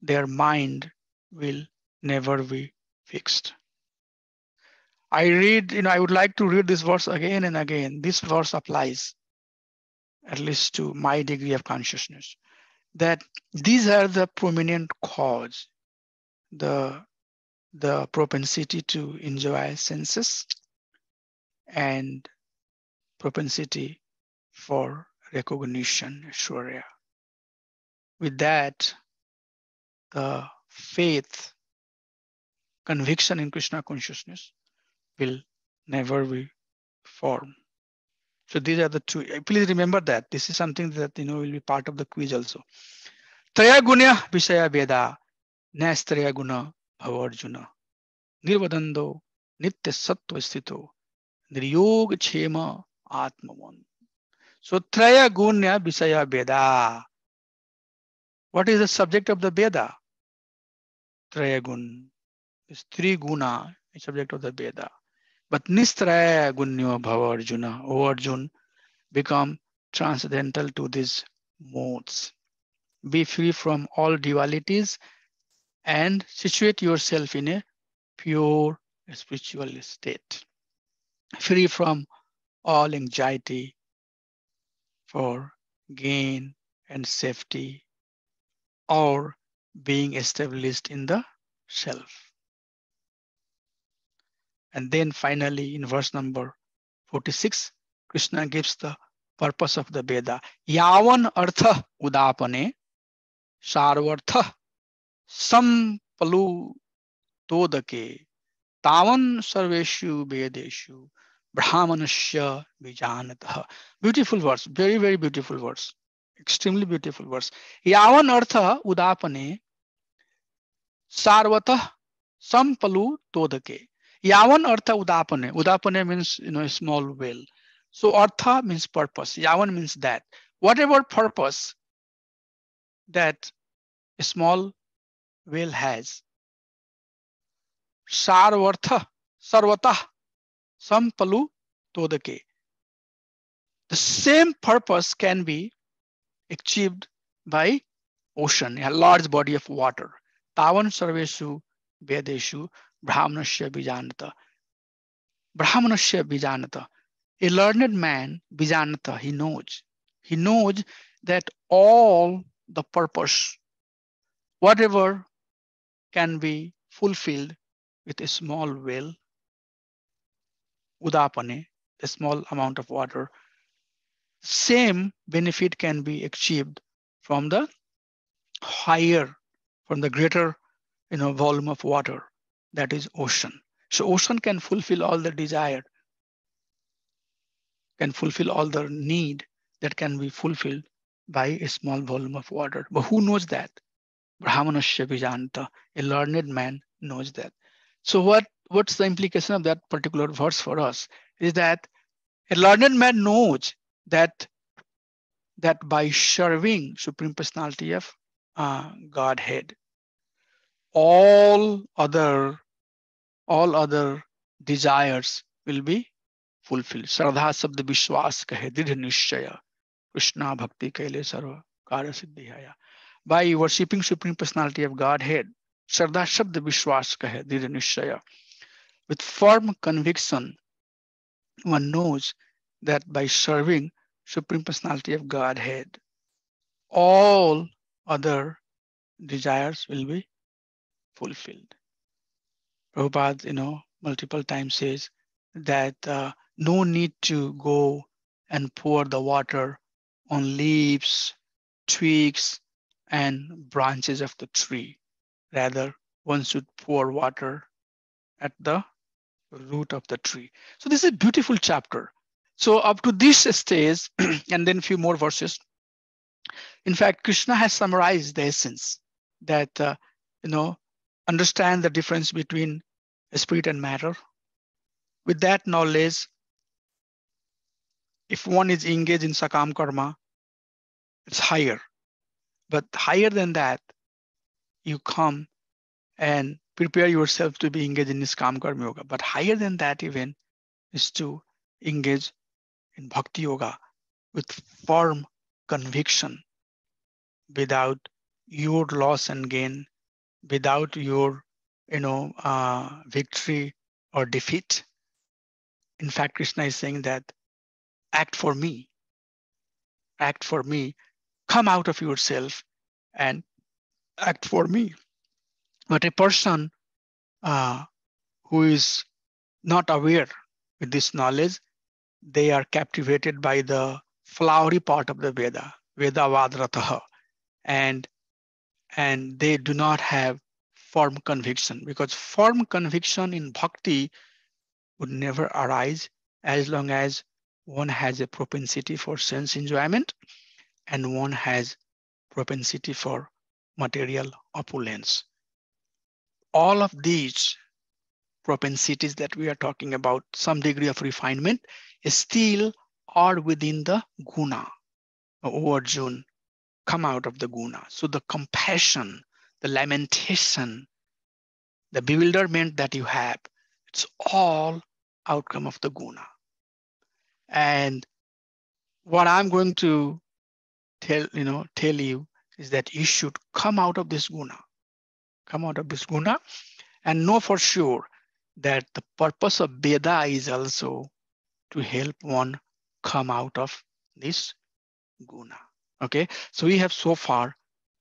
their mind will never be fixed. I would like to read this verse again and again. This verse applies at least to my degree of the propensity to enjoy senses and propensity for recognition, Shwarya. With that, the faith, conviction in Krishna consciousness will never be formed. So these are the two. Please remember that. This is something that will be part of the quiz also. Traya gunya vishaya veda nastraya guna bhavarjuna nirvadando nitya sattva sthito niryog chema atmavan. So traya gunya vishaya veda. What is the subject of the Veda? Traya gun is three guna, is subject of the Veda. But nistraya gunyo bhava Arjuna. O Arjun, become transcendental to these modes. Be free from all dualities and situate yourself in a pure spiritual state. Free from all anxiety for gain and safety or being established in the self. And then finally in verse number 46, Krishna gives the purpose of the Veda. Yavan artha udapane sarvartha sampalu todake tavan sarveshu vedeshu brahmanasya vijanatah. Beautiful verse, very, very beautiful verse. Extremely beautiful verse. Yavan artha udapane sarvatah sampalu todake. Yavan artha udapane. Udapane means a small whale. So artha means purpose. Yavan means that. Whatever purpose that a small whale has, sarvartha, sarvatah, sampalu todake. The same purpose can be achieved by ocean, a large body of water. Tavan sarveshu vedeshu brahmanasya vijanata. Brahmanasya vijanata. A learned man, vijanata, he knows. He knows that all the purpose, whatever can be fulfilled with a small well, udapane, a small amount of water, same benefit can be achieved from the higher, from the greater volume of water, that is ocean. So ocean can fulfill all the desire, can fulfill all the need that can be fulfilled by a small volume of water. But who knows that? Brahmanasya vijanta, a learned man knows that. So what's the implication of that particular verse for us? Is that a learned man knows that by serving Supreme Personality of Godhead, all other desires will be fulfilled. Shraddha sabd vishwas kahe didh nishchaya Krishna bhakti kaile sarva karya siddhihaya. By worshipping Supreme Personality of Godhead, Shraddha shabd vishwas kahe didh nishchaya. With firm conviction, one knows that by serving Supreme Personality of Godhead, all other desires will be fulfilled. Prabhupada, multiple times says that no need to go and pour the water on leaves, twigs, and branches of the tree. Rather, one should pour water at the root of the tree. So this is a beautiful chapter. So up to this stage, and then a few more verses. In fact, Krishna has summarized the essence that, understand the difference between spirit and matter. With that knowledge, if one is engaged in Sakama karma, it's higher. But higher than that, you come and prepare yourself to be engaged in Niskama karma yoga. But higher than that even is to engage in bhakti yoga with firm conviction, without your loss and gain, without your victory or defeat. In fact, Krishna is saying that act for me, come out of yourself and act for me. But a person who is not aware with this knowledge, they are captivated by the flowery part of the Veda, Veda Vadrataha, and they do not have firm conviction, because firm conviction in bhakti would never arise as long as one has a propensity for sense enjoyment and one has propensity for material opulence. All of these propensities that we are talking about, some degree of refinement, still are within the guna. O Arjun, come out of the guna. So the compassion, the lamentation, the bewilderment that you have, it's all outcome of the guna. And what I'm going to tell you is that you should come out of this guna. Come out of this guna and know for sure that the purpose of Veda is also to help one come out of this guna. Okay, so we have so far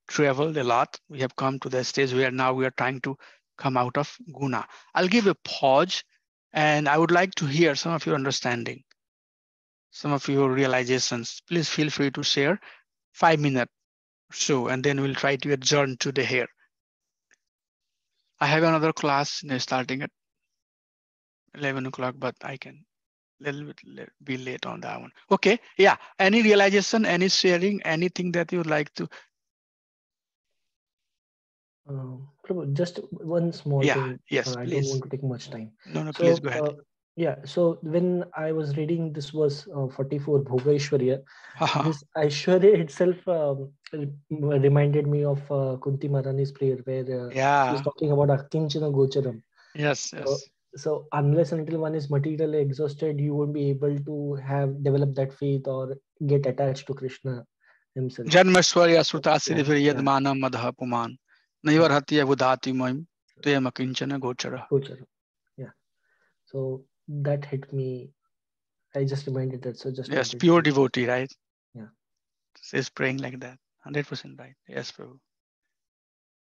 traveled a lot. We have come to the stage where now we are trying to come out of guna. I'll give a pause and I would like to hear some of your understanding, some of your realizations. Please feel free to share 5 minutes or so, and then we'll try to adjourn to the here. I have another class starting at 11 o'clock, but I can little bit be late on that one. Okay, yeah. Any realization, any sharing, anything that you would like to? Prabhu, just one small thing. Yes, I please. don't want to take much time. No, So, please go ahead. yeah, so when I was reading this verse 44, Bhoga Ishwarya, this Aishwarya itself reminded me of Kunti Maharani's prayer where she's talking about Akinchana Gocharam. Yes, yes. So unless until one is materially exhausted, you won't be able to develop that faith or get attached to Krishna himself. Janmashwarya Srutasiri Yadmana Madha Puman Naivarhati Abudhati Moim Tuyam Akinchana Gochara. Yeah. So that hit me. I just reminded that. So just yes, pure devotee, right? Yeah. She's praying like that. 100% right. Yes, Prabhu.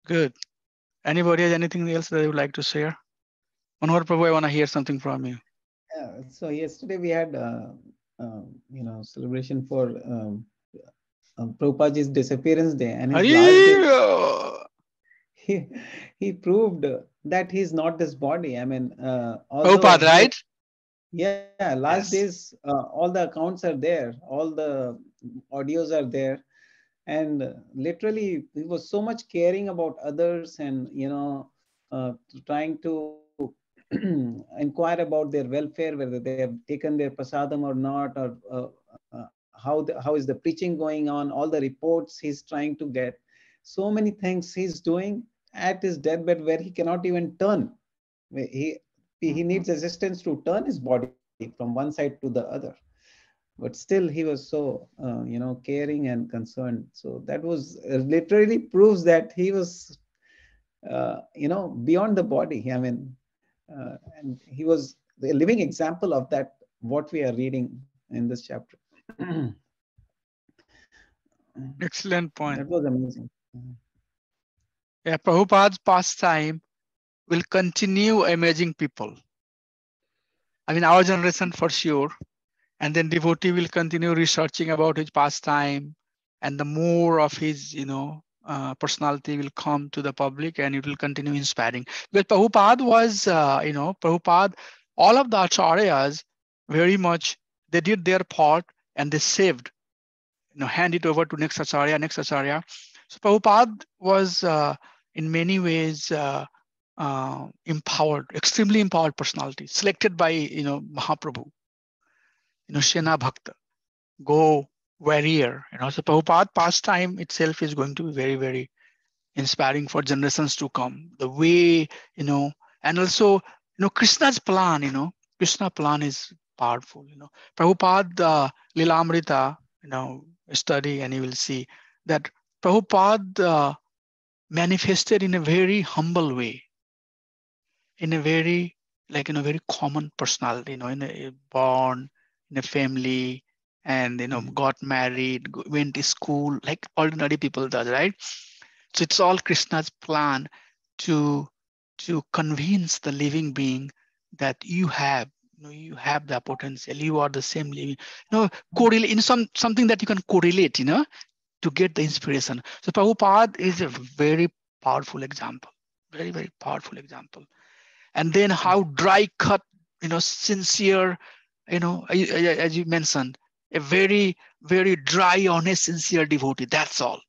Good. Anybody has anything else that you would like to share? Manohar Prabhu, I want to hear something from you. So yesterday we had, celebration for Prabhupada's disappearance day, and his last day, he proved that he's not this body. I mean, Prabhupada, right? Yeah, last days, all the accounts are there, all the audios are there, and literally he was so much caring about others, and trying to inquire about their welfare, whether they have taken their prasadam or not, or how is the preaching going on, all the reports he's trying to get. So many things he's doing at his deathbed where he cannot even turn. He needs assistance to turn his body from one side to the other. But still he was so caring and concerned. So that was literally proves that he was beyond the body. I mean, and he was the living example of that, what we are reading in this chapter. Excellent point. That was amazing. Yeah, Prabhupada's pastime will continue amazing people. I mean, our generation for sure. And then devotee will continue researching about his pastime, and the more of his, personality will come to the public, and it will continue inspiring. Because Prabhupada was, Prabhupada, all of the acharyas very much, they did their part and they saved, hand it over to next acharya. So Prabhupada was in many ways empowered, extremely empowered personality, selected by, Mahaprabhu. Shena Bhakta, go warrior. So Prabhupada pastime itself is going to be very, very inspiring for generations to come. The way, and also, Krishna's plan, Krishna plan is powerful. Prabhupada Lilamrita, study, and you will see that Prabhupada manifested in a very humble way, in a very, very common personality, born in a family, and got married, went to school like ordinary people does, right? So it's all Krishna's plan to to convince the living being that you have, you have the potential, you are the same living, correlate in something that you can correlate, to get the inspiration. So Prabhupada is a very powerful example, very, very powerful example. And then how dry cut, sincere, as you mentioned, a very, very dry, honest, sincere devotee. That's all.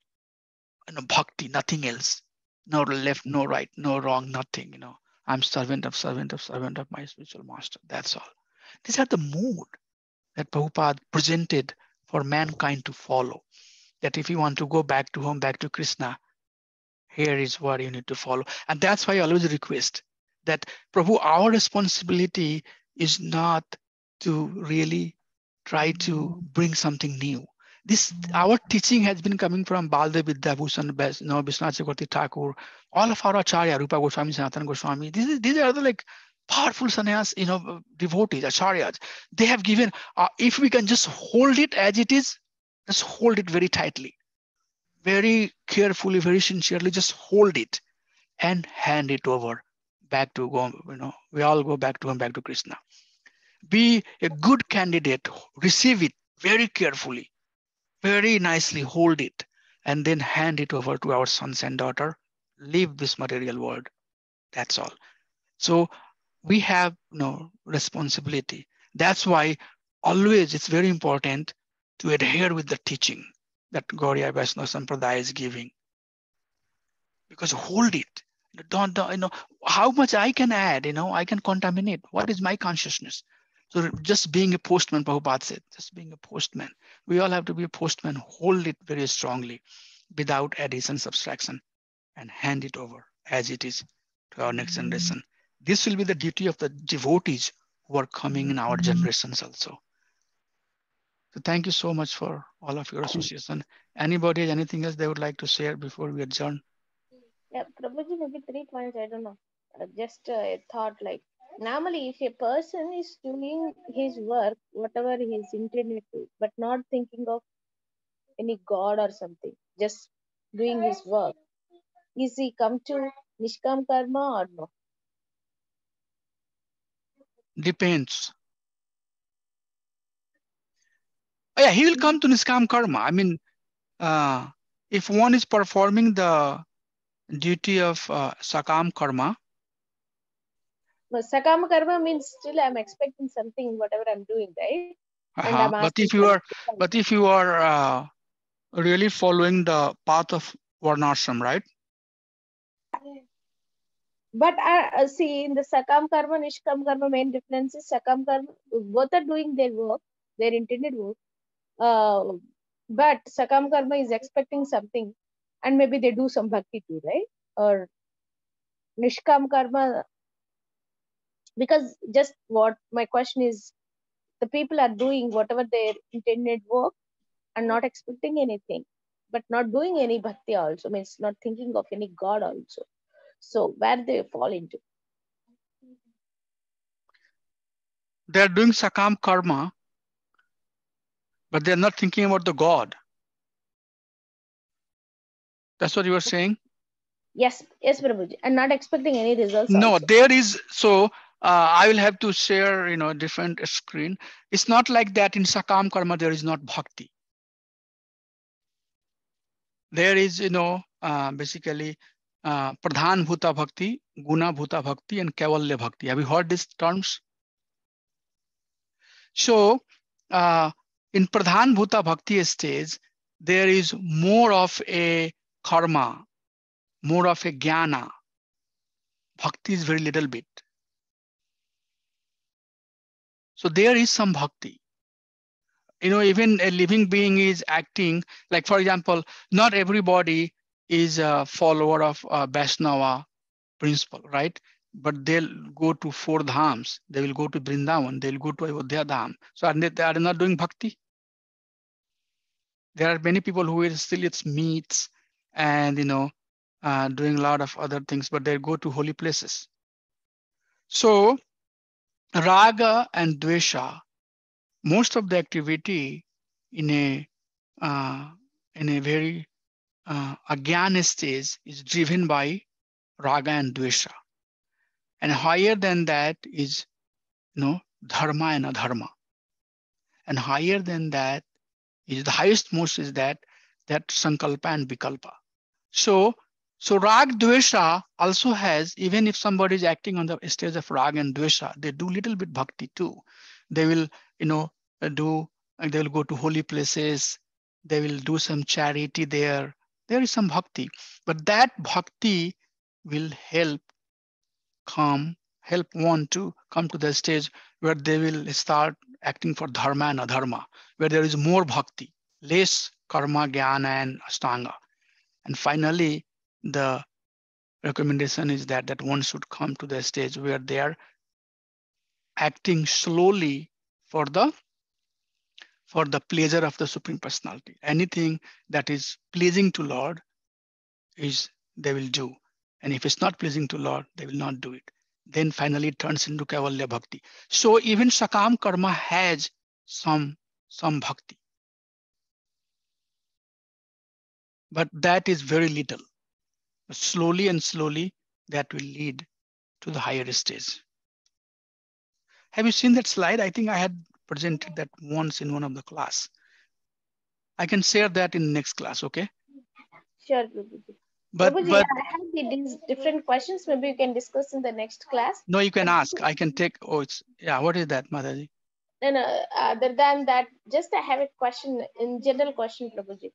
Bhakti, nothing else. No left, no right, no wrong, nothing. I'm servant of my spiritual master. That's all. These are the mood that Prabhupada presented for mankind to follow. That if you want to go back to home, back to Krishna, here is what you need to follow. And that's why I always request that, Prabhu, our responsibility is not to really try to bring something new. Our teaching has been coming from Baldev Vidyabhushan, Vishwanath Chakravarti Thakur, all of our Acharya, Rupa Goswami, Sanatana Goswami. These are the like powerful sannyas, devotees, acharyas. They have given, if we can just hold it as it is, just hold it very tightly, very carefully, very sincerely, just hold it and hand it over back to, we all go back to him, back to Krishna. Be a good candidate, receive it very carefully, very nicely, hold it, and then hand it over to our sons and daughter. Leave this material world. That's all. So we have no responsibility. That's why always it's very important to adhere with the teaching that Gaudiya Vaishnava Sampradaya is giving. Because hold it. Don't, how much I can add, I can contaminate. What is my consciousness? So just being a postman, Prabhupada said, just being a postman. We all have to be a postman. Hold it very strongly without addition, subtraction, and hand it over as it is to our next generation. This will be the duty of the devotees who are coming in our generations also. So thank you so much for all of your association. Anybody has anything else they would like to share before we adjourn? Yeah, Prabhuji, maybe 3 points, I don't know. Just a thought like, normally if a person is doing his work, whatever he is intended to, but not thinking of any god or something, just doing his work, is he come to Niskam karma or no? Depends. Oh, yeah, he will come to Niskam karma. I mean, if one is performing the duty of Sakam karma. No, Sakama karma means still I'm expecting something, whatever I'm doing, right? And I'm But asking if you are really following the path of Varnashram, right? But see, in the Sakam karma, Nishkam karma, main difference is Sakam karma, both are doing their work, their intended work. But Sakam karma is expecting something, and maybe they do some bhakti too, right? Or Nishkam karma, because just what my question is, the people are doing whatever their intended work and not expecting anything, but not doing any bhakti also, means not thinking of any god also. So where they fall into? They are doing Sakam karma, but they are not thinking about the God. That's what you were saying? Yes, Prabhuji, and not expecting any results. No, also. there is, so I will have to share, different screen. It's not like that in Sakam karma, there is not bhakti. There is, basically Pradhan Bhuta Bhakti, Guna Bhuta Bhakti, and Kaivalya Bhakti. Have you heard these terms? So in Pradhan Bhuta Bhakti stage, there is more of a karma, more of a jnana. Bhakti is very little bit. So there is some bhakti. Even a living being is acting, like for example, not everybody is a follower of Vaishnava principle, right? But they'll go to 4 dhams. They will go to Vrindavan. They'll go to Ayodhya dham. So they are not doing bhakti. There are many people who will still eat meats and, doing a lot of other things, but they go to holy places. So raga and dvesha, most of the activity in a very ajnana stage is driven by raga and dvesha. And higher than that is, dharma and adharma. And higher than that is the highest most is that sankalpa and vikalpa. So rag dvesha also has, even if somebody is acting on the stage of rag and dvesha, they do little bit bhakti too. They will, they will go to holy places. They will do some charity there. There is some bhakti, but that bhakti will help one to come to the stage where they will start acting for dharma and adharma, where there is more bhakti, less karma, jnana, and ashtanga. And finally, the recommendation is that one should come to the stage where they are acting slowly for the pleasure of the Supreme Personality. Anything that is pleasing to Lord is they will do. And if it's not pleasing to Lord, they will not do it. Then finally it turns into Kaivalya Bhakti. So even Sakam Karma has some bhakti. But that is very little. Slowly and slowly, that will lead to the higher stage. Have you seen that slide? I think I had presented that once in one of the class. I can share that in next class, okay? Sure, Prabhuji. But Prabhuji, I have these different questions. Maybe you can discuss in the next class. No, you can ask. I can take. Oh, it's what is that, Mataji? And other than that, just I have a question, in general question, Prabhuji.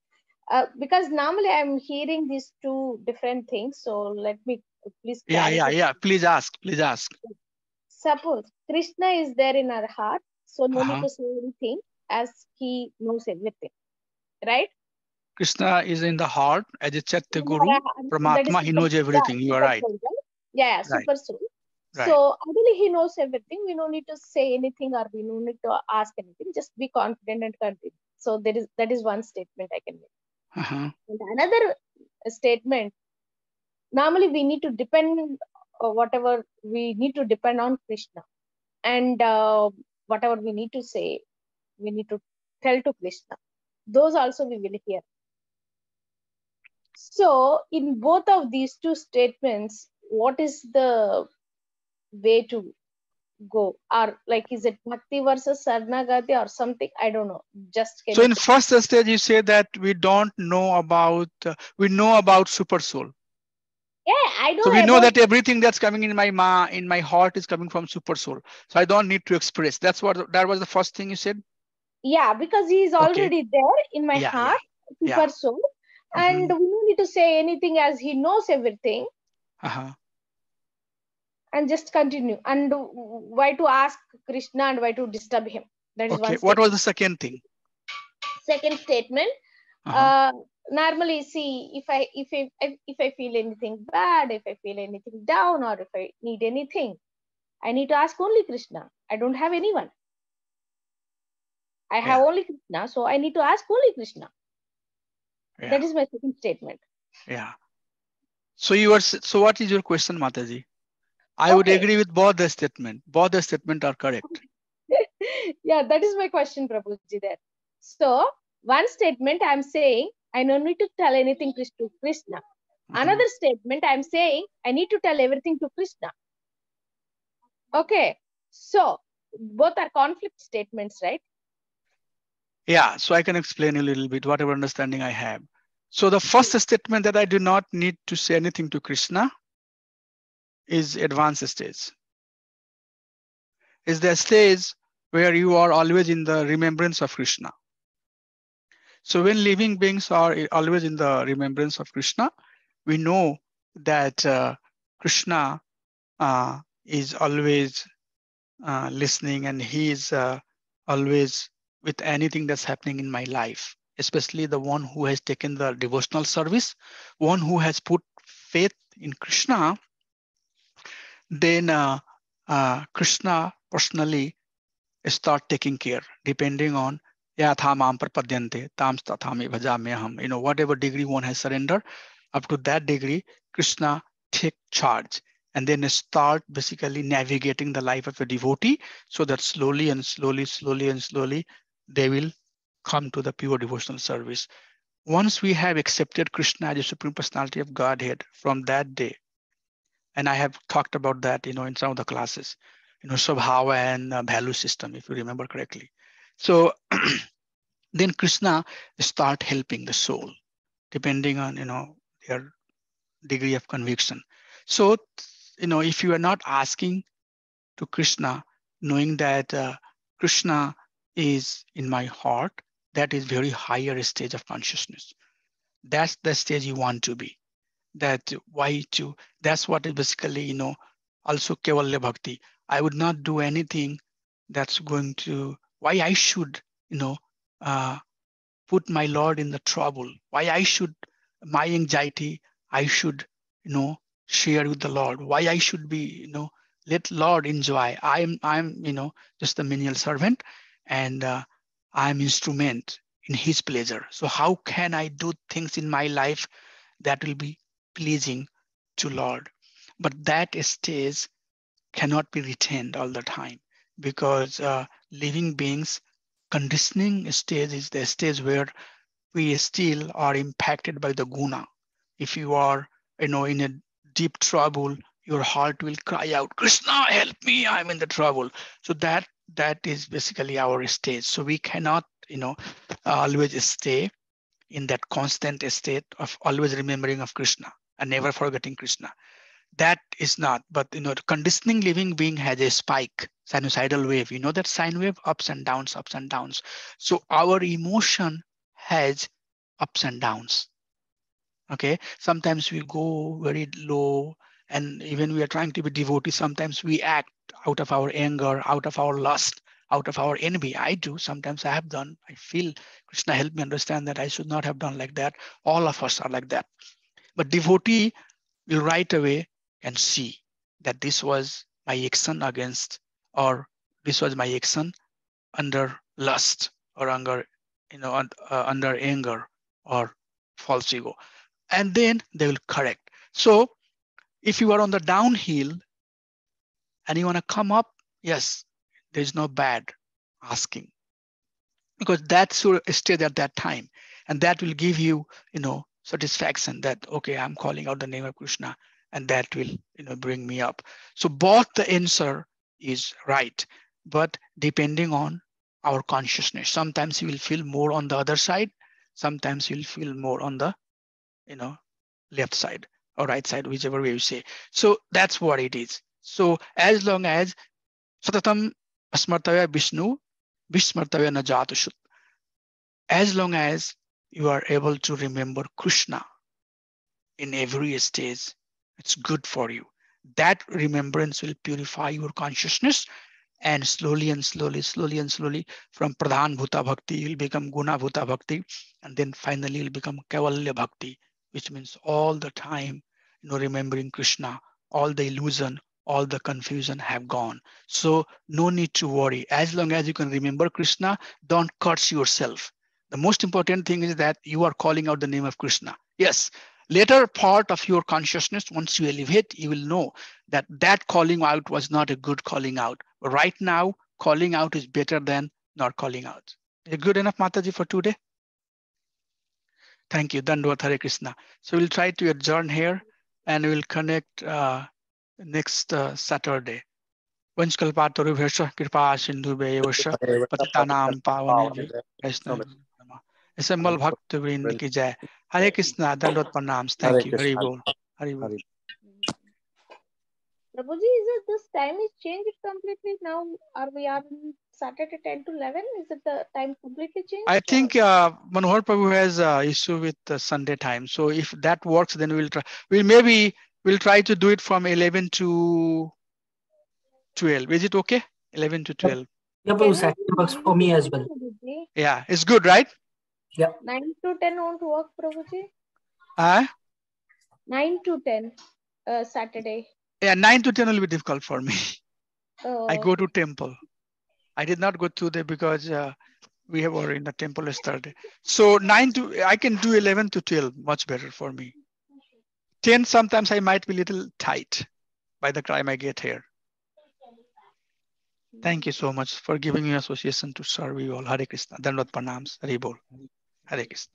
Because normally I'm hearing these two different things. So let me please clarify. Yeah. Please ask. Suppose Krishna is there in our heart, so no need to say anything as he knows everything, right? Krishna is in the heart as a Chaitya Guru, that is Paramatma, he knows everything. You are right. Soul, right? Yeah, Right. super soul. Right. So ideally he knows everything. We don't need to say anything or we don't need to ask anything. Just be confident and continue. So that is one statement I can make. And another statement, normally we need to depend whatever we need to depend on Krishna, and whatever we need to say, we need to tell to Krishna. Those also we will hear. So in both of these two statements, what is the way to go? Or like, is it bhakti versus sarnagati or something? I don't know. Just so in first stage, you say that we don't know about, we know about super soul. Yeah, I know. So we know that everything that's coming in my heart is coming from super soul. So I don't need to express. That was the first thing you said? Yeah, because he is already there in my heart, super soul. And we don't need to say anything as he knows everything. And just continue. And why to ask Krishna and why to disturb him? That is one statement. What was the second thing? Second statement. Normally, see, if I feel anything bad, if I feel anything down, or if I need anything, I need to ask only Krishna. I don't have anyone. I have only Krishna, so I need to ask only Krishna. That is my second statement. Yeah. So what is your question, Mataji? I would agree with both the statement. Both the statement are correct. Yeah, that is my question, Prabhuji, there. So one statement I'm saying, I don't need to tell anything to Krishna. Another statement I'm saying, I need to tell everything to Krishna. Okay. So both are conflict statements, right? Yeah. So I can explain a little bit, whatever understanding I have. So the first statement that I do not need to say anything to Krishna is advanced stage. Is the stage where you are always in the remembrance of Krishna. So when living beings are always in the remembrance of Krishna, we know that Krishna is always listening, and he is always with anything that's happening in my life, especially the one who has taken the devotional service, one who has put faith in Krishna. Then Krishna personally start taking care, depending on yatham prapadyante tams tathami bhajamyaham. Whatever degree one has surrendered, up to that degree, Krishna take charge and then start basically navigating the life of a devotee, so that slowly and slowly they will come to the pure devotional service. Once we have accepted Krishna as the Supreme Personality of Godhead, from that day, And I have talked about that, in some of the classes, Swabhava and value system, if you remember correctly. So then Krishna start helping the soul, depending on, their degree of conviction. So, if you are not asking to Krishna, knowing that Krishna is in my heart, that is very higher stage of consciousness. That's the stage you want to be. That's what is basically, also Kevalya Bhakti. I would not do anything that's going to, why I should, uh, put my Lord in the trouble. Why I should, my anxiety, I should, share with the Lord. Why I should be, let Lord enjoy. I'm, just a menial servant, and I'm instrument in His pleasure. So how can I do things in my life that will be pleasing to Lord? But that stage cannot be retained all the time, because living beings conditioning stage is the stage where we still are impacted by the guna. If you are, in a deep trouble, your heart will cry out, Krishna, help me, I'm in the trouble. So that is basically our stage. So we cannot, always stay in that constant state of always remembering of Krishna and never forgetting Krishna. That is not, but the conditioning living being has a spike, sinusoidal wave. You know that sine wave, ups and downs, ups and downs. So our emotion has ups and downs. Okay, sometimes we go very low, and even we are trying to be devotee, sometimes we act out of our anger, out of our lust, out of our envy. I do, sometimes I have done. I feel Krishna help me understand that I should not have done like that. All of us are like that. But devotee will right away and see that this was my action against, or this was my action under lust, or under, under anger or false ego. And then they will correct. So if you are on the downhill and you want to come up, yes, there's no bad asking, because that's your state at that time. And that will give you, satisfaction that, okay, I'm calling out the name of Krishna, and that will, bring me up. So both the answer is right, but depending on our consciousness, sometimes you will feel more on the other side, sometimes you'll feel more on the, left side or right side, whichever way you say. So that's what it is. So as long as Satatam Asmartavya Vishnu, Vishmartavya Najatushut, as long as you are able to remember Krishna in every stage, it's good for you. That remembrance will purify your consciousness, and slowly and slowly, slowly and slowly, from Pradhan Bhuta Bhakti, you'll become Guna Bhuta Bhakti, and then finally you'll become Kaivalya Bhakti, which means all the time, remembering Krishna, all the illusion, all the confusion have gone. So no need to worry. As long as you can remember Krishna, don't curse yourself. The most important thing is that you are calling out the name of Krishna. Yes, later part of your consciousness, once you elevate, you will know that that calling out was not a good calling out. But right now, calling out is better than not calling out. Is it good enough, Mataji, for today? Thank you. Dandavad Hare Krishna. So we'll try to adjourn here, and we'll connect next Saturday. Vanshkalpataru Bhesha Kripa Sindhu Bevasha Patitanam Pavane Vaishnava. Assemble Bhakta Vrind ki jai. Hare Krishna, Dandavad Pranams. Thank you. Hari Bol. Hari Bol. Prabhuji, is it this time is changed completely now? Are we on Saturday 10 to 11? Is it the time completely changed? I think Manohar Prabhu has issue with Sunday time. So if that works, then we'll try. We'll try to do it from 11 to 12. Is it okay? 11 to 12. Yeah, Prabhu, Saturday works for me as well. Yeah, it's good, right? Yeah. 9 to 10 won't work, Prabhuji? 9 to 10 Saturday. Yeah, 9 to 10 will be difficult for me. Oh, I go to temple. I did not go today because we have already in the temple yesterday. So I can do 11 to 12, much better for me. 10, sometimes I might be a little tight by the time I get here. Thank you so much for giving me association to serve you all. Hare Krishna. Dandavad Pranams. Hari Bol. Hare Krishna.